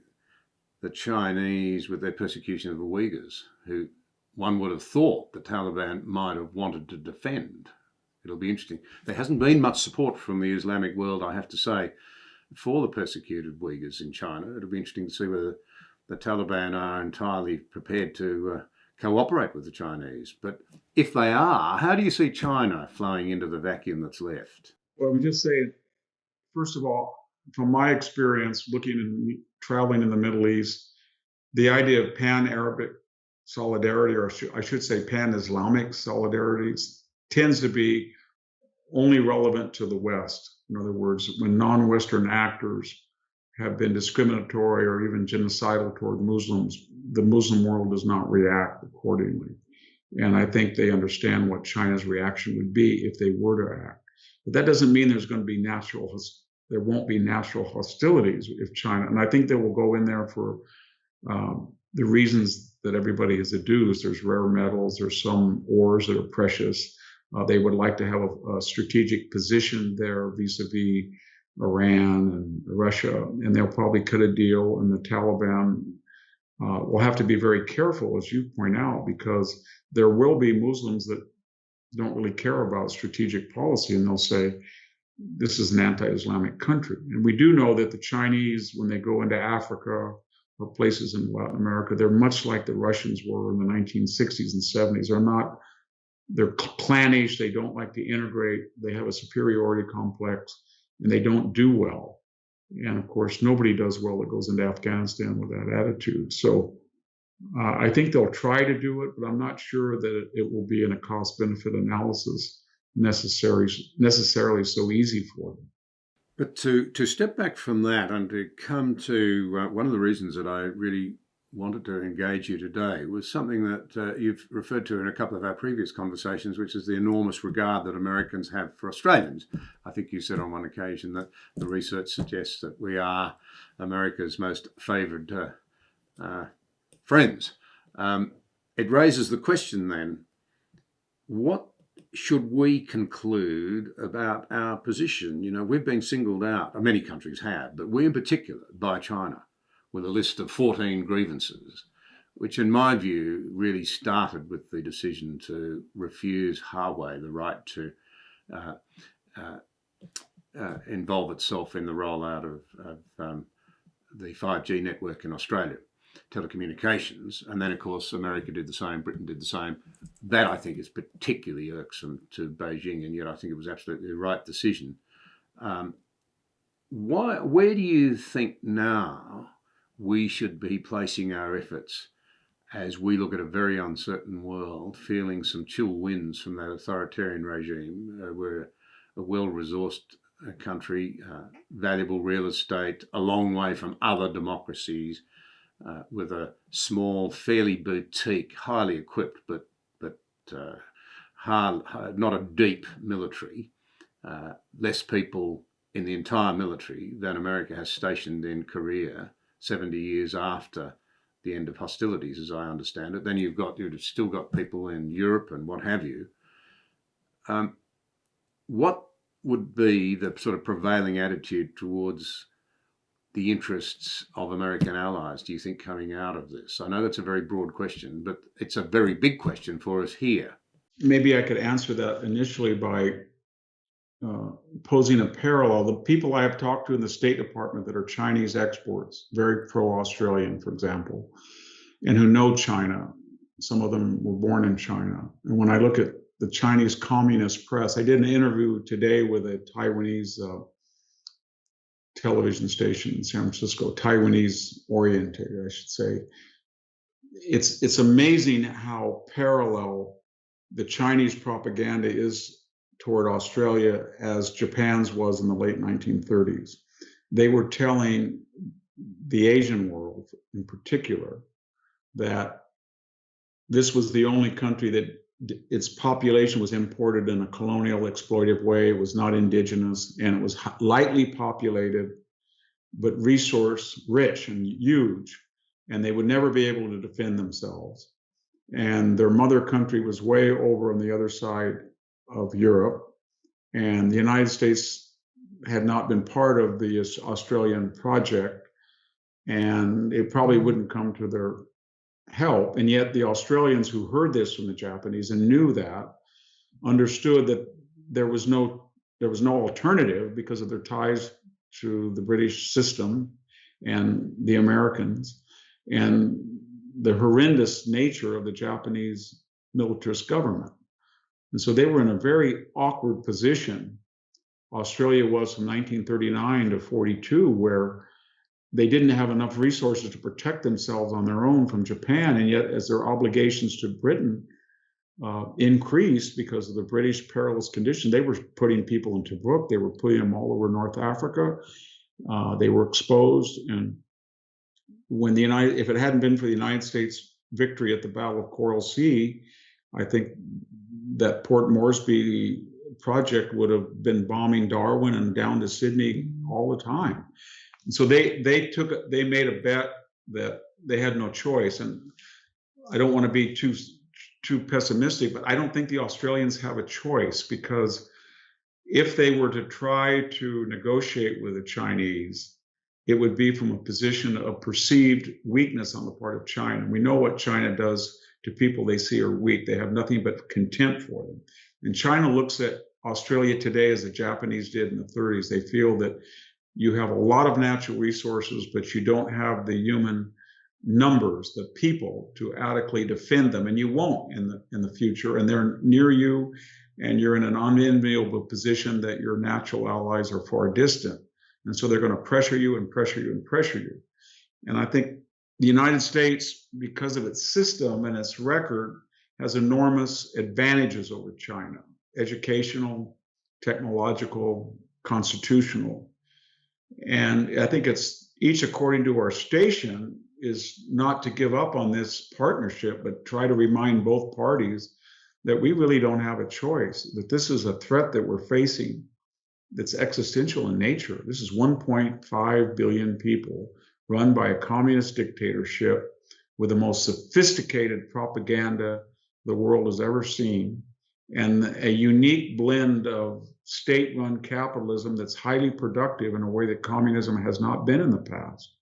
the Chinese with their persecution of the Uyghurs, who one would have thought the Taliban might have wanted to defend. It'll be interesting. There hasn't been much support from the Islamic world, I have to say, for the persecuted Uyghurs in China. It'll be interesting to see whether the Taliban are entirely prepared to cooperate with the Chinese. But if they are, how do you see China flowing into the vacuum that's left? Well, we just say, first of all, from my experience looking and traveling in the Middle East, the idea of pan-Arabic solidarity, or I should say pan-Islamic solidarity, tends to be only relevant to the West. In other words, when non-Western actors have been discriminatory or even genocidal toward Muslims, the Muslim world does not react accordingly. And I think they understand what China's reaction would be if they were to act. But that doesn't mean there won't be natural hostilities if China, and I think they will go in there for the reasons that everybody has adduced. There's rare metals, there's some ores that are precious. They would like to have a strategic position there vis-a-vis Iran and Russia, and they'll probably cut a deal, and the Taliban will have to be very careful, as you point out, because there will be Muslims that don't really care about strategic policy, and they'll say, this is an anti-Islamic country. And we do know that the Chinese, when they go into Africa or places in Latin America, they're much like the Russians were in the 1960s and 70s. They're clannish, they don't like to integrate, they have a superiority complex, and they don't do well. And of course, nobody does well that goes into Afghanistan with that attitude. So I think they'll try to do it, but I'm not sure that it will be in a cost-benefit analysis necessarily so easy for them. But to step back from that and to come to one of the reasons that I really wanted to engage you today was something that you've referred to in a couple of our previous conversations, which is the enormous regard that Americans have for Australians. I think you said on one occasion that the research suggests that we are America's most favoured friends. It raises the question then, what should we conclude about our position? You know, we've been singled out, many countries have, but we in particular, by China, with a list of 14 grievances, which in my view really started with the decision to refuse Huawei the right to involve itself in the rollout of the 5G network in Australia, telecommunications. And then, of course, America did the same, Britain did the same. That, I think, is particularly irksome to Beijing, and yet I think it was absolutely the right decision. Where do you think now we should be placing our efforts as we look at a very uncertain world, feeling some chill winds from that authoritarian regime? We're a well-resourced country, valuable real estate, a long way from other democracies, with a small, fairly boutique, highly equipped, but not a deep military, less people in the entire military than America has stationed in Korea 70 years after the end of hostilities, as I understand it. Then you've still got people in Europe and what have you. What would be the sort of prevailing attitude towards the interests of American allies, do you think, coming out of this? I know that's a very broad question, but it's a very big question for us here. Maybe I could answer that initially by posing a parallel. The people I have talked to in the State Department that are Chinese exports, very pro-Australian, for example, and who know China, Some of them were born in China. And when I look at the Chinese Communist press, I did an interview today with a Taiwanese television station in San Francisco, Taiwanese oriented, I should say. It's amazing how parallel the Chinese propaganda is toward Australia as Japan's was in the late 1930s. They were telling the Asian world in particular that this was the only country that its population was imported in a colonial exploitive way. It was not indigenous, and it was lightly populated, but resource rich and huge, and they would never be able to defend themselves. And their mother country was way over on the other side of Europe, and the United States had not been part of the Australian project, and it probably wouldn't come to their help. And yet the Australians who heard this from the Japanese and knew that understood that there was no alternative because of their ties to the British system and the Americans and the horrendous nature of the Japanese militarist government. And so they were in a very awkward position. Australia was from 1939 to 42, where they didn't have enough resources to protect themselves on their own from Japan. And yet, as their obligations to Britain increased because of the British perilous condition, they were putting people into Tobruk. They were putting them all over North Africa. They were exposed. And when if it hadn't been for the United States victory at the Battle of Coral Sea, I think that Port Moresby project would have been bombing Darwin and down to Sydney all the time. And so they made a bet that they had no choice. And I don't want to be too pessimistic, but I don't think the Australians have a choice, because if they were to try to negotiate with the Chinese, it would be from a position of perceived weakness on the part of China. We know what China does to people they see are weak. They have nothing but contempt for them. And China looks at Australia today as the Japanese did in the 30s. They feel that you have a lot of natural resources, but you don't have the human numbers, the people, to adequately defend them, and you won't in the future. And they're near you, and you're in an unenviable position that your natural allies are far distant. And so they're going to pressure you and pressure you and pressure you. And I think the United States, because of its system and its record, has enormous advantages over China: educational, technological, constitutional. And I think it's each according to our station is not to give up on this partnership, but try to remind both parties that we really don't have a choice, that this is a threat that we're facing that's existential in nature. This is 1.5 billion people run by a communist dictatorship with the most sophisticated propaganda the world has ever seen, and a unique blend of state-run capitalism that's highly productive in a way that communism has not been in the past,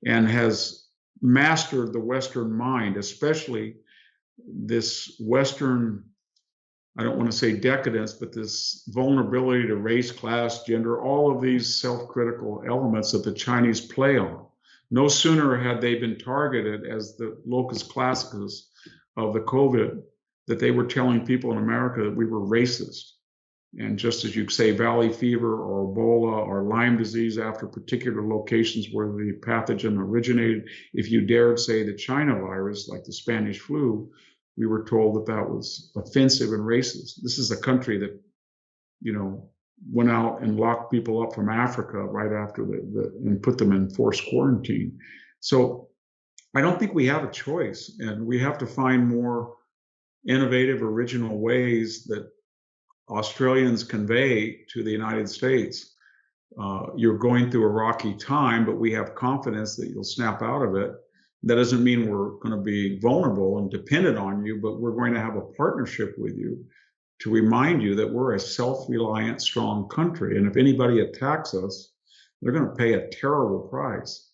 and has mastered the Western mind, especially this Western, I don't want to say decadence, but this vulnerability to race, class, gender, all of these self-critical elements that the Chinese play on. No sooner had they been targeted as the locus classicus of the COVID that they were telling people in America that we were racist. And just as you say valley fever or Ebola or Lyme disease after particular locations where the pathogen originated, if you dared say the China virus, like the Spanish flu, we were told that that was offensive and racist. This is a country that, went out and locked people up from Africa right after and put them in forced quarantine. So I don't think we have a choice, and we have to find more innovative, original ways that Australians convey to the United States. You're going through a rocky time, but we have confidence that you'll snap out of it. That doesn't mean we're going to be vulnerable and dependent on you, but we're going to have a partnership with you to remind you that we're a self-reliant, strong country. And if anybody attacks us, they're going to pay a terrible price.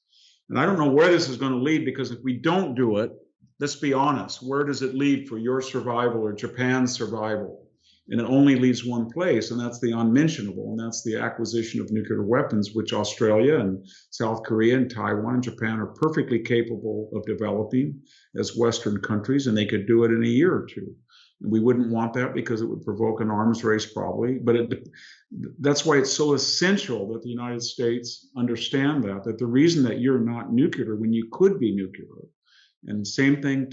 And I don't know where this is going to lead, because if we don't do it, let's be honest, where does it lead for your survival or Japan's survival? And it only leaves one place, and that's the unmentionable, and that's the acquisition of nuclear weapons, which Australia and South Korea and Taiwan and Japan are perfectly capable of developing as Western countries, and they could do it in a year or two. And we wouldn't want that because it would provoke an arms race probably, but that's why it's so essential that the United States understand that the reason that you're not nuclear when you could be nuclear, and same thing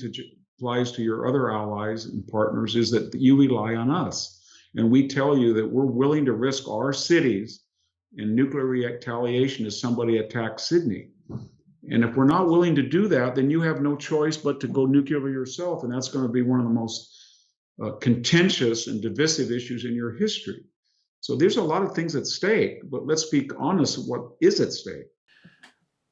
applies to your other allies and partners, is that you rely on us. And we tell you that we're willing to risk our cities in nuclear retaliation if somebody attacks Sydney. And if we're not willing to do that, then you have no choice but to go nuclear yourself. And that's going to be one of the most contentious and divisive issues in your history. So there's a lot of things at stake, but let's be honest, what is at stake?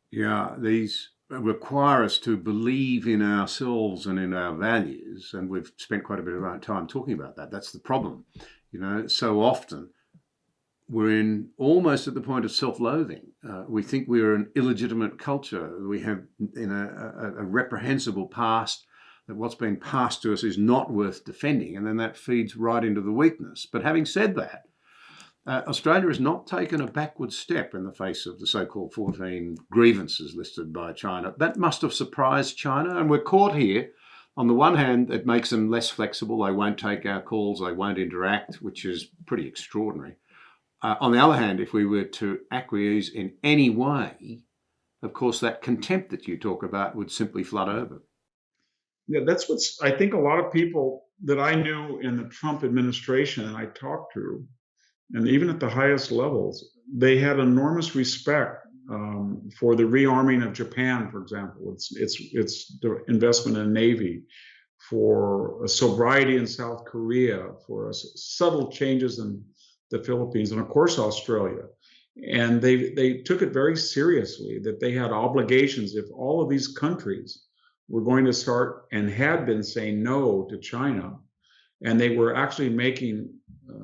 Yeah, these require us to believe in ourselves and in our values, and we've spent quite a bit of our time talking about that. That's the problem. So often we're almost at the point of self-loathing. We think we're an illegitimate culture. We have a reprehensible past, that what's been passed to us is not worth defending, and then that feeds right into the weakness. But having said that, Australia has not taken a backward step in the face of the so-called 14 grievances listed by China. That must have surprised China, and we're caught here. On the one hand, it makes them less flexible. They won't take our calls, they won't interact, which is pretty extraordinary. On the other hand, if we were to acquiesce in any way, of course, that contempt that you talk about would simply flood over. Yeah, that's what's, I think a lot of people that I knew in the Trump administration and I talked to, and even at the highest levels, they had enormous respect for the rearming of Japan, for example. It's the investment in Navy, for sobriety in South Korea, for subtle changes in the Philippines, and of course Australia. And they took it very seriously that they had obligations if all of these countries were going to start and had been saying no to China, and they were actually making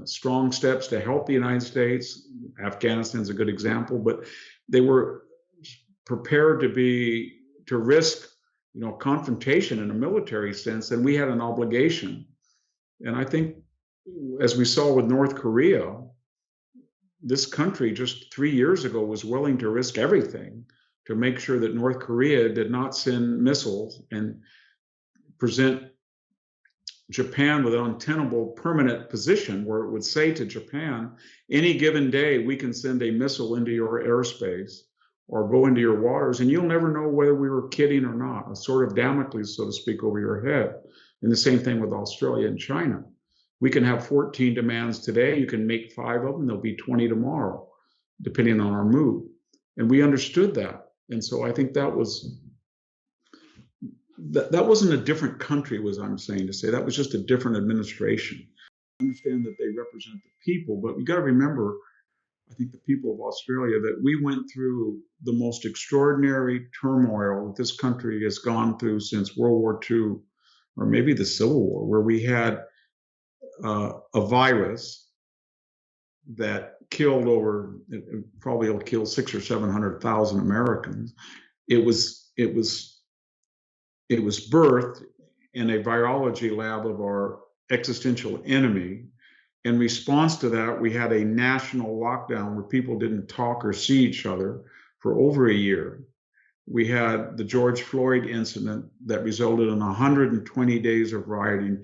strong steps to help the United States. Afghanistan is a good example, but they were prepared to risk, confrontation in a military sense, and we had an obligation. And I think, as we saw with North Korea, this country just 3 years ago was willing to risk everything to make sure that North Korea did not send missiles and present Japan with an untenable permanent position where it would say to Japan, any given day, we can send a missile into your airspace or go into your waters, and you'll never know whether we were kidding or not, a sort of Damocles, so to speak, over your head. And the same thing with Australia and China. We can have 14 demands today. You can make 5 of them. There'll be 20 tomorrow, depending on our mood. And we understood that. And so I think that wasn't a different country, was I'm saying to say. That was just a different administration. I understand that they represent the people, but you got to remember, I think the people of Australia, that we went through the most extraordinary turmoil that this country has gone through since World War II, or maybe the Civil War, where we had a virus that killed probably will kill 600,000 or 700,000 Americans. It was birthed in a virology lab of our existential enemy. In response to that, we had a national lockdown where people didn't talk or see each other for over a year. We had the George Floyd incident that resulted in 120 days of rioting,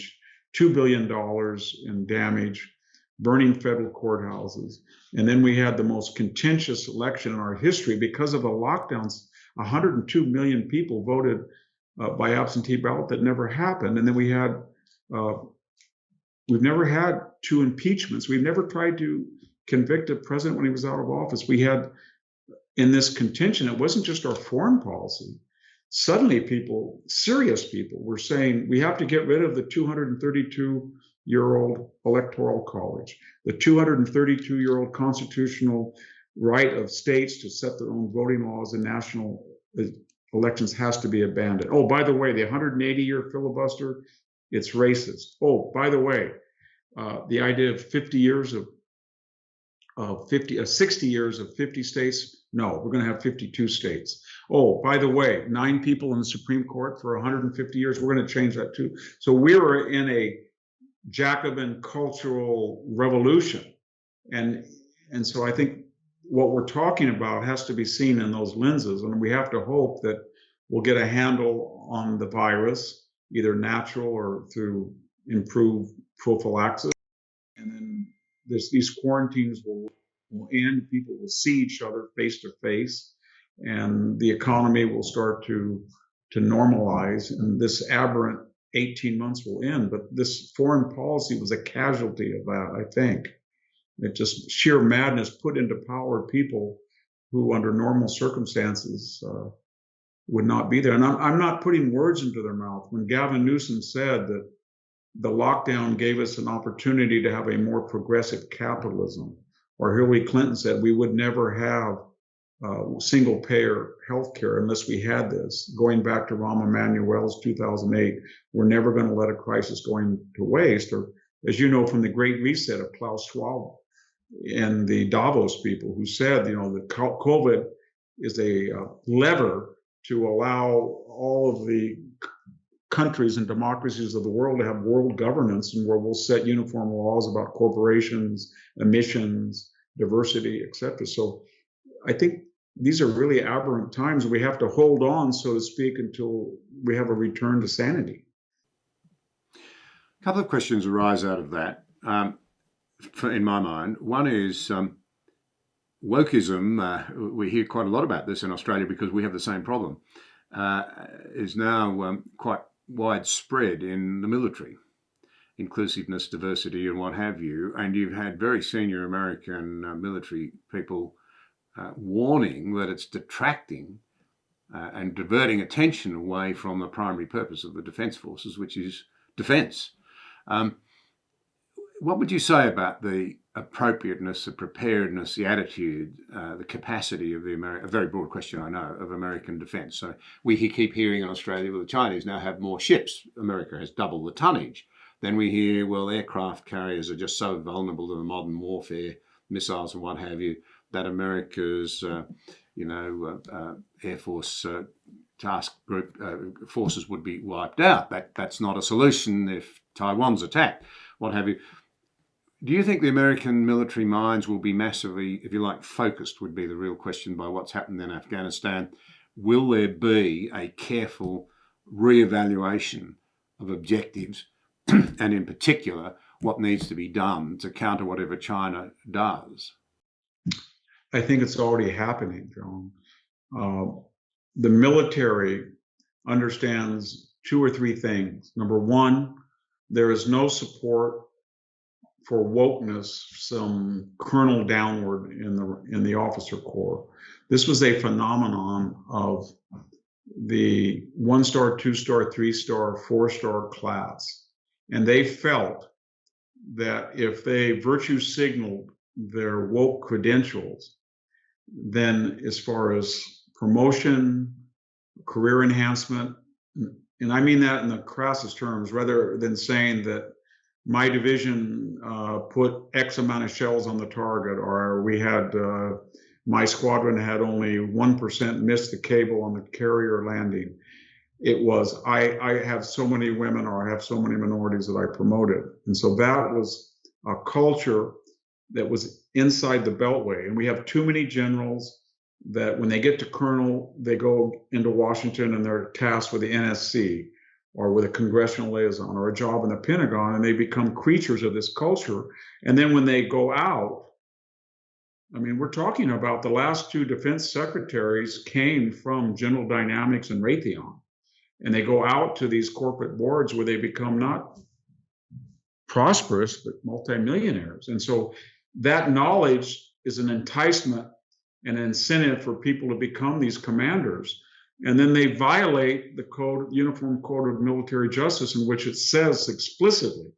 $2 billion in damage, burning federal courthouses. And then we had the most contentious election in our history because of the lockdowns. 102 million people voted by absentee ballot. That never happened. And then we've never had 2 impeachments. We've never tried to convict a president when he was out of office. We had, in this contention, it wasn't just our foreign policy. Suddenly serious people were saying, we have to get rid of the 232-year-old electoral college, the 232-year-old constitutional right of states to set their own voting laws and national elections has to be abandoned. Oh, by the way, the 180-year filibuster, it's racist. Oh, by the way, the idea of 60 years of 50 states, no, we're going to have 52 states. Oh, by the way, 9 people in the Supreme Court for 150 years, we're going to change that too. So we were in a Jacobin cultural revolution. And so I think what we're talking about has to be seen in those lenses, and we have to hope that we'll get a handle on the virus, either natural or through improved prophylaxis. And then these quarantines will end, people will see each other face to face, and the economy will start to normalize, and this aberrant 18 months will end. But this foreign policy was a casualty of that, I think. It just sheer madness put into power people who, under normal circumstances, would not be there. And I'm not putting words into their mouth. When Gavin Newsom said that the lockdown gave us an opportunity to have a more progressive capitalism, or Hillary Clinton said we would never have single-payer healthcare unless we had this. Going back to Rahm Emanuel's 2008, we're never going to let a crisis go to waste. Or, as you know, from the Great Reset of Klaus Schwab and the Davos people, who said, that COVID is a lever to allow all of the countries and democracies of the world to have world governance, and where we'll set uniform laws about corporations, emissions, diversity, etc. So I think these are really aberrant times. We have to hold on, so to speak, until we have a return to sanity. A couple of questions arise out of that, in my mind. One is wokeism. We hear quite a lot about this in Australia because we have the same problem. Is now quite widespread in the military. Inclusiveness, diversity, and what have you. And you've had very senior American military people warning that it's detracting and diverting attention away from the primary purpose of the defence forces, which is defence. What would you say about the appropriateness, the preparedness, the attitude, the capacity of a very broad question, I know, of American defence? So we keep hearing in Australia, well, the Chinese now have more ships. America has double the tonnage. Then we hear, well, aircraft carriers are just so vulnerable to the modern warfare, missiles and what have you, that America's, Air Force task group forces would be wiped out. That's not a solution if Taiwan's attacked, what have you. Do you think the American military minds will be massively, if you like, focused, would be the real question, by what's happened in Afghanistan? Will there be a careful reevaluation of objectives and, in particular, what needs to be done to counter whatever China does? I think it's already happening, John. The military understands two or three things. Number one, there is no support for wokeness, some kernel downward in the officer corps. This was a phenomenon of the 1-star, 2-star, 3-star, 4-star class. And they felt that if they virtue signaled their woke credentials, then as far as promotion, career enhancement, and I mean that in the crassest terms, rather than saying that my division put X amount of shells on the target, or we had, my squadron had only 1% missed the cable on the carrier landing. It was, I have so many women, or I have so many minorities that I promoted. And so that was a culture that was inside the Beltway. And we have too many generals that when they get to colonel, they go into Washington and they're tasked with the NSC or with a congressional liaison or a job in the Pentagon, and they become creatures of this culture. And then when they go out, I mean, we're talking about the last two defense secretaries came from General Dynamics and Raytheon. And they go out to these corporate boards where they become not prosperous, but multimillionaires. And so that knowledge is an enticement and an incentive for people to become these commanders. And then they violate the Uniform Code of Military Justice, in which it says explicitly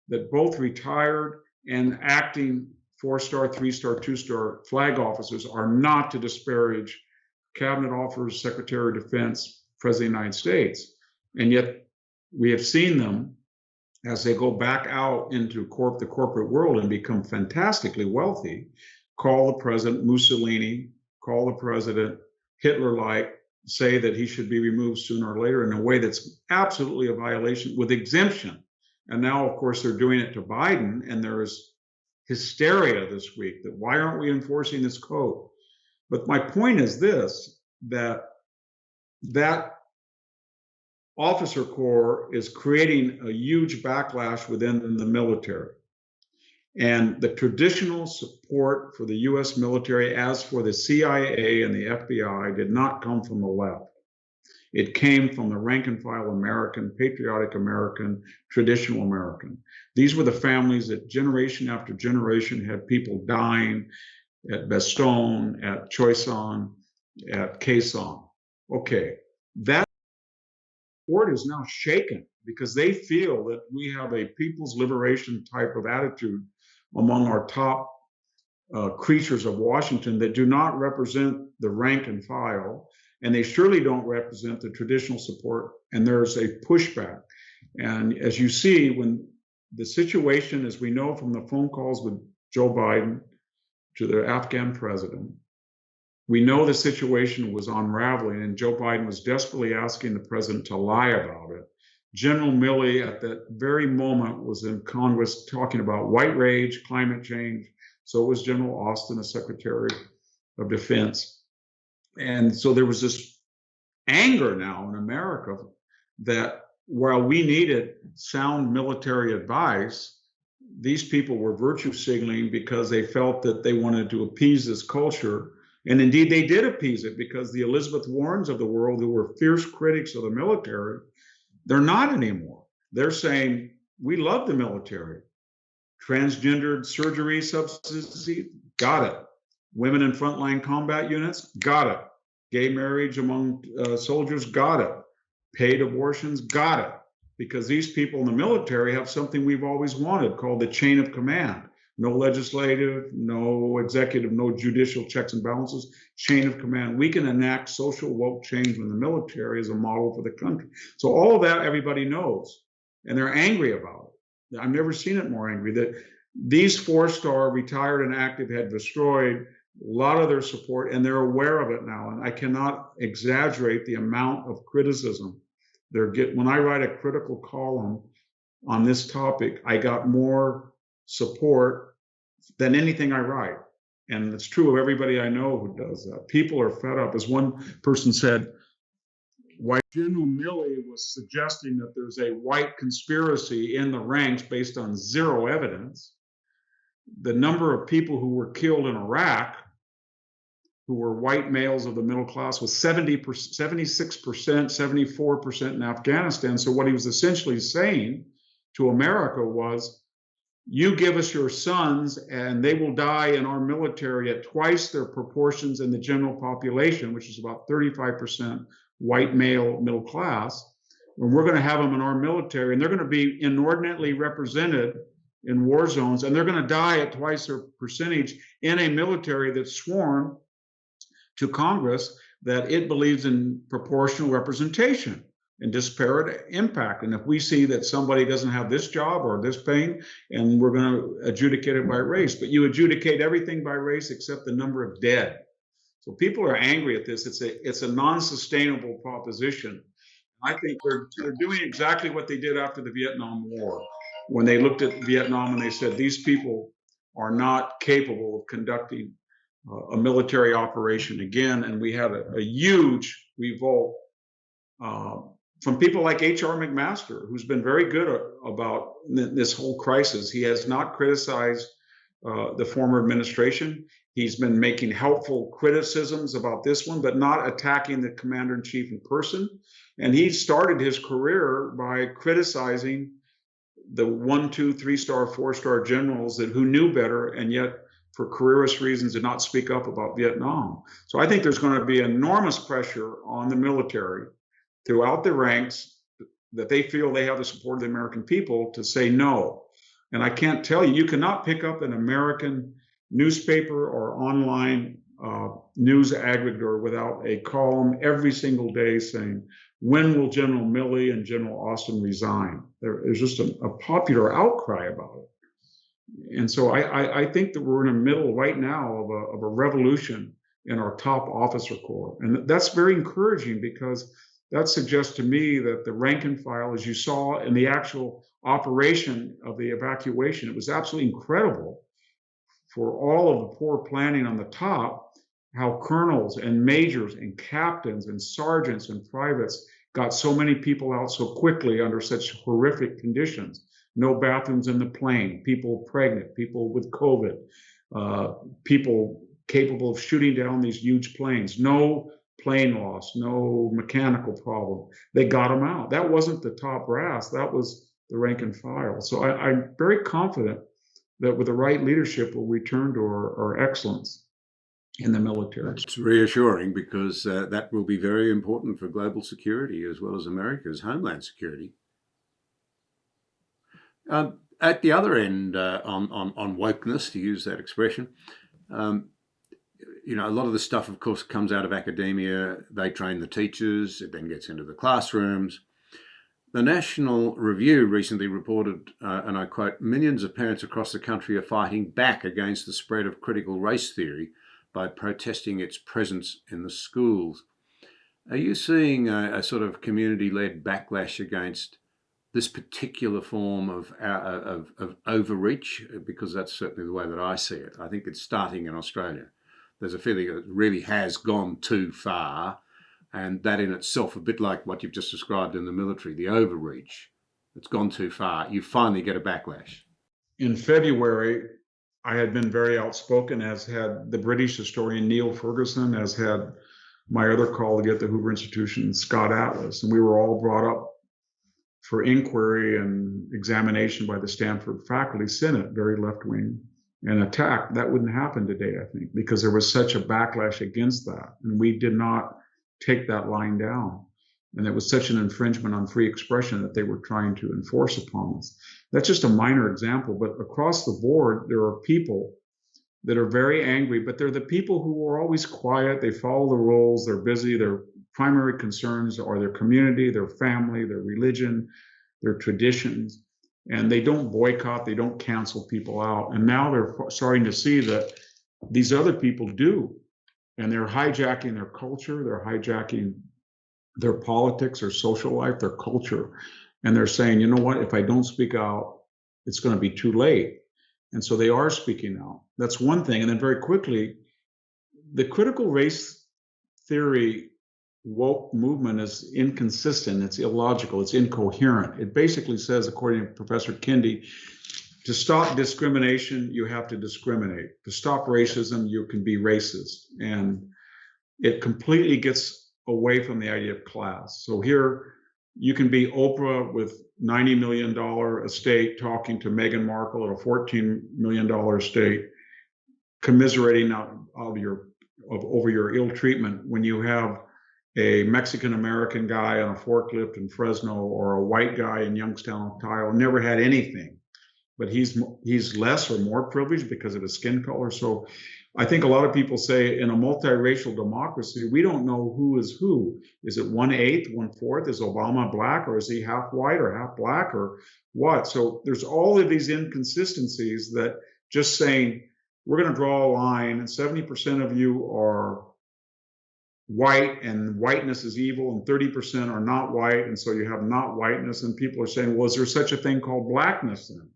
that both retired and acting 4-star, 3-star, 2-star flag officers are not to disparage cabinet officers, Secretary of Defense, President of the United States. And yet we have seen them, as they go back out into the corporate world and become fantastically wealthy, call the president Mussolini, call the president Hitler-like, say that he should be removed sooner or later in a way that's absolutely a violation, with exemption And now, of course, they're doing it to Biden, and there's hysteria this week that why aren't we enforcing this code? But my point is this, that officer corps is creating a huge backlash within the military. And the traditional support for the US military, as for the CIA and the FBI, did not come from the left. It came from the rank and file American, patriotic American, traditional American. These were the families that generation after generation had people dying at Bastogne, at Choiseul, at Quai Sam. Okay, that board is now shaken because they feel that we have a people's liberation type of attitude among our top creatures of Washington that do not represent the rank and file, and they surely don't represent the traditional support, and there's a pushback. And as you see, when the situation, as we know from the phone calls with Joe Biden to the Afghan president, we know the situation was unraveling, and Joe Biden was desperately asking the president to lie about it. General Milley at that very moment was in Congress talking about white rage, climate change. So was General Austin, the Secretary of Defense. And so there was this anger now in America that while we needed sound military advice, these people were virtue signaling because they felt that they wanted to appease this culture. And indeed, they did appease it, because the Elizabeth Warrens of the world, who were fierce critics of the military, they're not anymore. They're saying, we love the military. Transgendered surgery subsidy, got it. Women in frontline combat units, got it. Gay marriage among soldiers, got it. Paid abortions, got it. Because these people in the military have something we've always wanted called the chain of command. No legislative, no executive, no judicial checks and balances, chain of command. We can enact social woke change when the military is a model for the country. So all of that everybody knows, and they're angry about it. I've never seen it more angry, that these four-star retired and active had destroyed a lot of their support, and they're aware of it now. And I cannot exaggerate the amount of criticism they're getting. When I write a critical column on this topic, I got more support than anything I write. And it's true of everybody I know who does that. People are fed up. As one person said, why General Milley was suggesting that there's a white conspiracy in the ranks based on zero evidence. The number of people who were killed in Iraq, who were white males of the middle class, was 76%, 74% in Afghanistan. So what he was essentially saying to America was, you give us your sons and they will die in our military at twice their proportions in the general population, which is about 35% white male middle class. And we're going to have them in our military, and they're going to be inordinately represented in war zones, and they're going to die at twice their percentage in a military that's sworn to Congress that it believes in proportional representation and disparate impact. And if we see that somebody doesn't have this job or this pain, and we're going to adjudicate it by race, but you adjudicate everything by race except the number of dead. So people are angry at this. It's a non-sustainable proposition. I think they're doing exactly what they did after the Vietnam War, when they looked at Vietnam and they said, these people are not capable of conducting a military operation again. And we had a huge revolt from people like H.R. McMaster, who's been very good about this whole crisis. He has not criticized the former administration. He's been making helpful criticisms about this one, but not attacking the commander-in-chief in person. And he started his career by criticizing the 1, 2, 3-star, 4-star generals who knew better, and yet for careerist reasons did not speak up about Vietnam. So I think there's going to be enormous pressure on the military throughout the ranks that they feel they have the support of the American people to say no. And I can't tell you, you cannot pick up an American newspaper or online news aggregator without a column every single day saying, when will General Milley and General Austin resign? There's just a popular outcry about it. And so I think that we're in the middle right now of a revolution in our top officer corps. And that's very encouraging, because that suggests to me that the rank and file, as you saw in the actual operation of the evacuation, it was absolutely incredible for all of the poor planning on the top, how colonels and majors and captains and sergeants and privates got so many people out so quickly under such horrific conditions. No bathrooms in the plane, people pregnant, people with COVID, people capable of shooting down these huge planes, no plane loss, no mechanical problem. They got them out. That wasn't the top brass, that was the rank and file. So I'm very confident that with the right leadership, we'll return to our excellence in the military. It's reassuring because that will be very important for global security as well as America's homeland security. At the other end, on wokeness, to use that expression, a lot of the stuff, of course, comes out of academia. They train the teachers, it then gets into the classrooms. The National Review recently reported, and I quote, millions of parents across the country are fighting back against the spread of critical race theory by protesting its presence in the schools. Are you seeing a sort of community-led backlash against this particular form of overreach? Because that's certainly the way that I see it. I think it's starting in Australia. There's a feeling it really has gone too far, and that in itself, a bit like what you've just described in the military, the overreach, it's gone too far. You finally get a backlash. In February, I had been very outspoken, as had the British historian Neil Ferguson, as had my other colleague at the Hoover Institution, Scott Atlas, and we were all brought up for inquiry and examination by the Stanford faculty senate, very left-wing, and attacked. That wouldn't happen today, I think, because there was such a backlash against that, and we did not take that line down. And it was such an infringement on free expression that they were trying to enforce upon us. That's just a minor example, but across the board, there are people that are very angry, but they're the people who are always quiet. They follow the rules, they're busy, their primary concerns are their community, their family, their religion, their traditions, and they don't boycott, they don't cancel people out. And now they're starting to see that these other people do, and they're hijacking their culture, they're hijacking their politics, their social life, their culture. And they're saying, you know what, if I don't speak out, it's going to be too late. And so they are speaking out. That's one thing. And then very quickly, the critical race theory woke movement is inconsistent, it's illogical, it's incoherent. It basically says, according to Professor Kendi, to stop discrimination, you have to discriminate. To stop racism, you can be racist. And it completely gets away from the idea of class. So here, you can be Oprah with $90 million estate talking to Meghan Markle at a $14 million estate, commiserating over your ill treatment, when you have a Mexican-American guy on a forklift in Fresno or a white guy in Youngstown, Ohio, never had anything, but he's less or more privileged because of his skin color. So I think a lot of people say in a multiracial democracy, we don't know who is who. Is it 1/8, 1/4? Is Obama black, or is he half white or half black, or what? So there's all of these inconsistencies that just saying, we're going to draw a line and 70% of you are white and whiteness is evil and 30% are not white. And so you have not whiteness, and people are saying, well, is there such a thing called blackness then?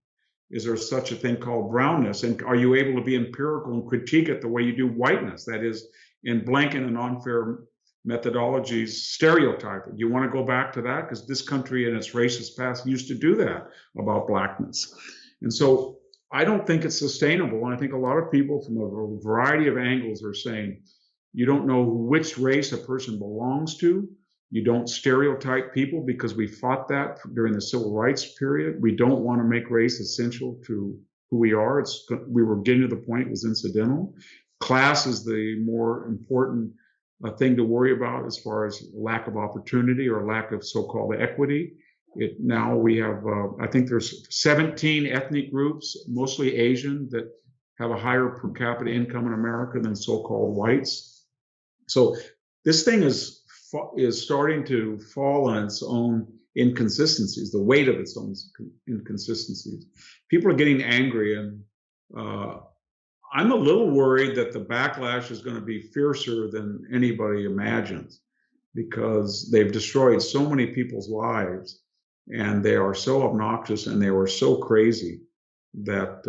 Is there such a thing called brownness? And are you able to be empirical and critique it the way you do whiteness? That is, in blanket and unfair methodologies, stereotyping. You want to go back to that? Because this country in its racist past used to do that about blackness. And so I don't think it's sustainable. And I think a lot of people from a variety of angles are saying, you don't know which race a person belongs to. You don't stereotype people, because we fought that during the civil rights period. We don't want to make race essential to who we are. We were getting to the point it was incidental. Class is the more important thing to worry about as far as lack of opportunity or lack of so-called equity. Now we have, I think there's 17 ethnic groups, mostly Asian, that have a higher per capita income in America than so-called whites. So this thing is starting to fall on its own inconsistencies, the weight of its own inconsistencies. People are getting angry, and I'm a little worried that the backlash is going to be fiercer than anybody imagines. because they've destroyed so many people's lives, and they are so obnoxious and they were so crazy that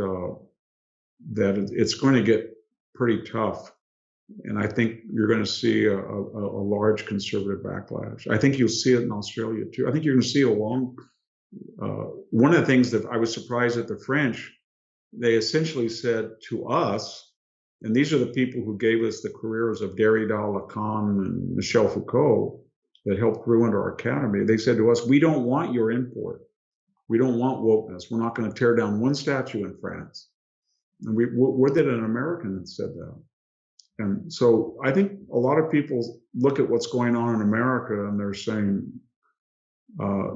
it's going to get pretty tough. And I think you're going to see a large conservative backlash. I think you'll see it in Australia too. I think you're going to see one of the things that I was surprised at the French, they essentially said to us, and these are the people who gave us the careers of Derrida, Lacan, and Michel Foucault that helped ruin our academy. They said to us, we don't want your import. We don't want wokeness. We're not going to tear down one statue in France. And we're that an American that said that. And so I think a lot of people look at what's going on in America and they're saying,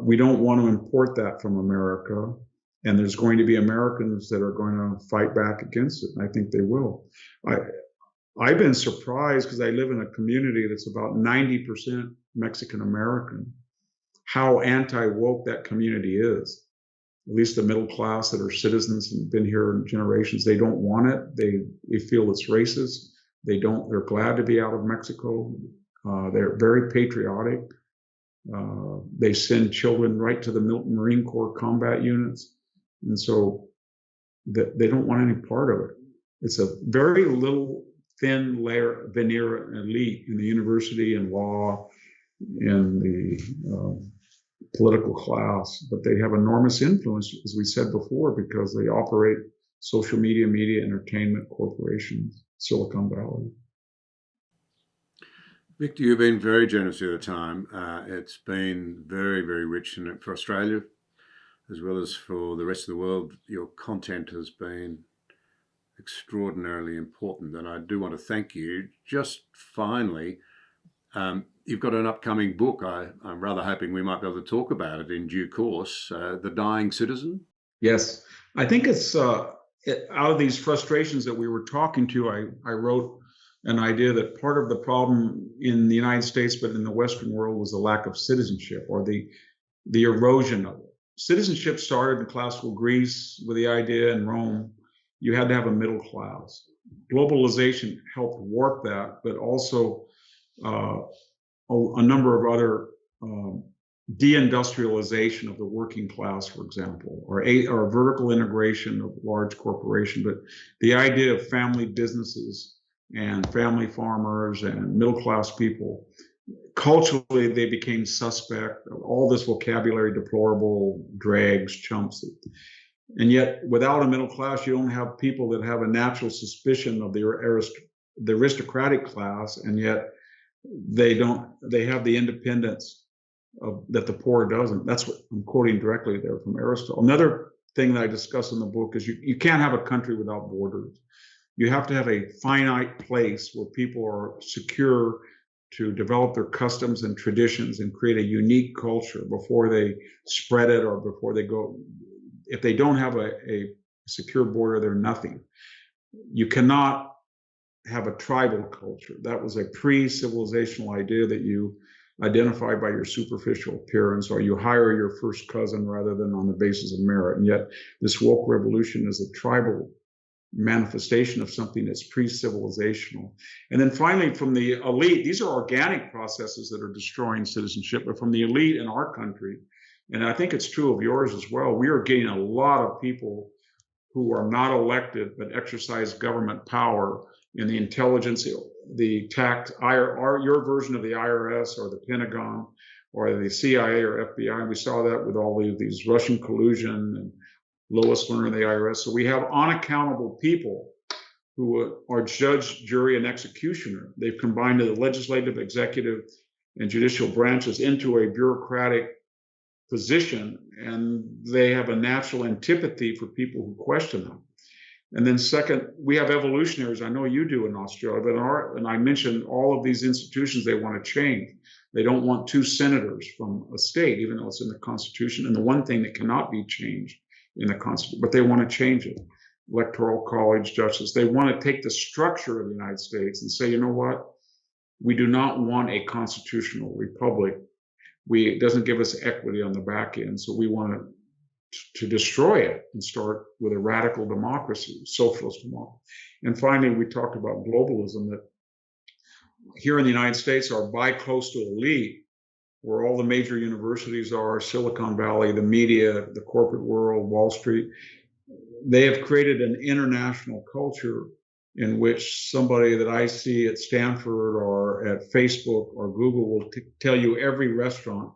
we don't want to import that from America. And there's going to be Americans that are going to fight back against it. And I think they will. I've been surprised, because I live in a community that's about 90% Mexican American, how anti-woke that community is. At least the middle class that are citizens and been here in generations, they don't want it. They feel it's racist. They're glad to be out of Mexico. They're very patriotic. They send children right to the Marine Corps combat units. And so they don't want any part of it. It's a very little thin layer veneer elite in the university and law, in the political class, but they have enormous influence, as we said before, because they operate social media, entertainment corporations, Silicon Valley. Victor, you've been very generous with your time. It's been very, very rich for Australia, as well as for the rest of the world. Your content has been extraordinarily important, and I do want to thank you. Just finally, you've got an upcoming book. I'm rather hoping we might be able to talk about it in due course, The Dying Citizen. Yes, I think it's out of these frustrations that we were talking to, I wrote an idea that part of the problem in the United States, but in the Western world, was the lack of citizenship, or the erosion of it. Citizenship started in classical Greece with the idea in Rome, you had to have a middle class. Globalization helped warp that, but also a number of other deindustrialization of the working class, for example, or vertical integration of large corporation. But the idea of family businesses and family farmers and middle class people, culturally, they became suspect. All this vocabulary, deplorable, dregs, chumps. And yet, without a middle class, you don't have people that have a natural suspicion of the aristocratic class, and yet they have the independence that the poor doesn't. That's what I'm quoting directly there from Aristotle. Another thing that I discuss in the book is you can't have a country without borders. You have to have a finite place where people are secure to develop their customs and traditions and create a unique culture before they spread it, or before they go. If they don't have a secure border, they're nothing. You cannot have a tribal culture. That was a pre-civilizational idea that you identify by your superficial appearance, or you hire your first cousin rather than on the basis of merit. And yet this woke revolution is a tribal manifestation of something that's pre-civilizational. And then finally, from the elite, these are organic processes that are destroying citizenship, but from the elite in our country, and I think it's true of yours as well, we are getting a lot of people who are not elected but exercise government power in the intelligence, the tax, your version of the IRS or the Pentagon or the CIA or FBI. We saw that with all of these Russian collusion and Lois Lerner of the IRS. So we have unaccountable people who are judge, jury, and executioner. They've combined the legislative, executive, and judicial branches into a bureaucratic position, and they have a natural antipathy for people who question them. And then second, we have evolutionaries. I know you do in Australia, but and I mentioned all of these institutions they want to change. They don't want 2 senators from a state, even though it's in the Constitution. And the one thing that cannot be changed in the Constitution, but they want to change it. Electoral College, justice. They want to take the structure of the United States and say, you know what? We do not want a constitutional republic. It doesn't give us equity on the back end. So we want to destroy it and start with a radical democracy, socialist democracy. And finally, we talked about globalism, that here in the United States, our bi-coastal elite, where all the major universities are, Silicon Valley, the media, the corporate world, Wall Street, they have created an international culture in which somebody that I see at Stanford or at Facebook or Google will tell you every restaurant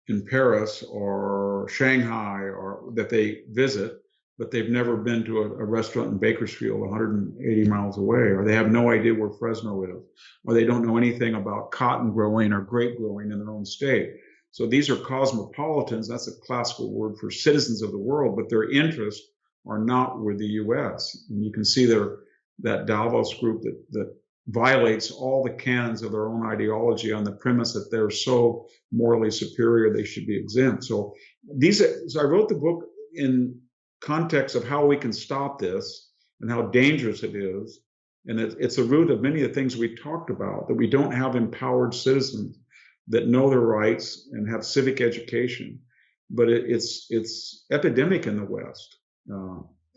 in Paris or Shanghai or that they visit, but they've never been to a restaurant in Bakersfield 180 miles away, or they have no idea where Fresno is, or they don't know anything about cotton growing or grape growing in their own state. So these are cosmopolitans. That's a classical word for citizens of the world, but their interests are not with the U.S. And you can see that Davos group that violates all the canons of their own ideology on the premise that they're so morally superior they should be exempt. So I wrote the book in context of how we can stop this and how dangerous it is. And it's the root of many of the things we talked about, that we don't have empowered citizens that know their rights and have civic education. But it's epidemic in the West.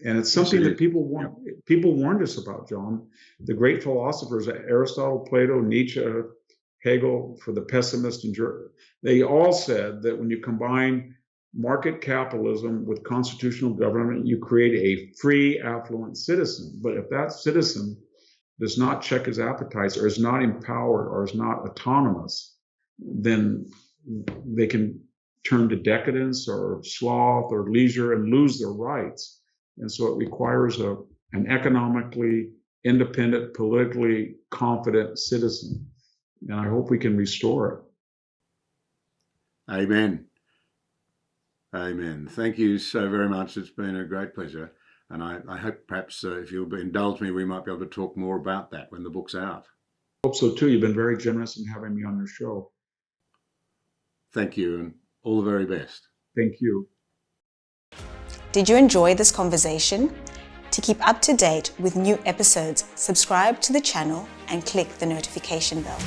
And it's something that people warned us about, John. The great philosophers, Aristotle, Plato, Nietzsche, Hegel, for the pessimist, and they all said that when you combine market capitalism with constitutional government, you create a free, affluent citizen. But if that citizen does not check his appetites, or is not empowered, or is not autonomous, then they can turn to decadence or sloth or leisure and lose their rights. And so it requires an economically independent, politically confident citizen. And I hope we can restore it. Amen. Amen. Thank you so very much. It's been a great pleasure. And I hope perhaps if you'll indulge me, we might be able to talk more about that when the book's out. I hope so too. You've been very generous in having me on your show. Thank you, and all the very best. Thank you. Did you enjoy this conversation? To keep up to date with new episodes, subscribe to the channel and click the notification bell.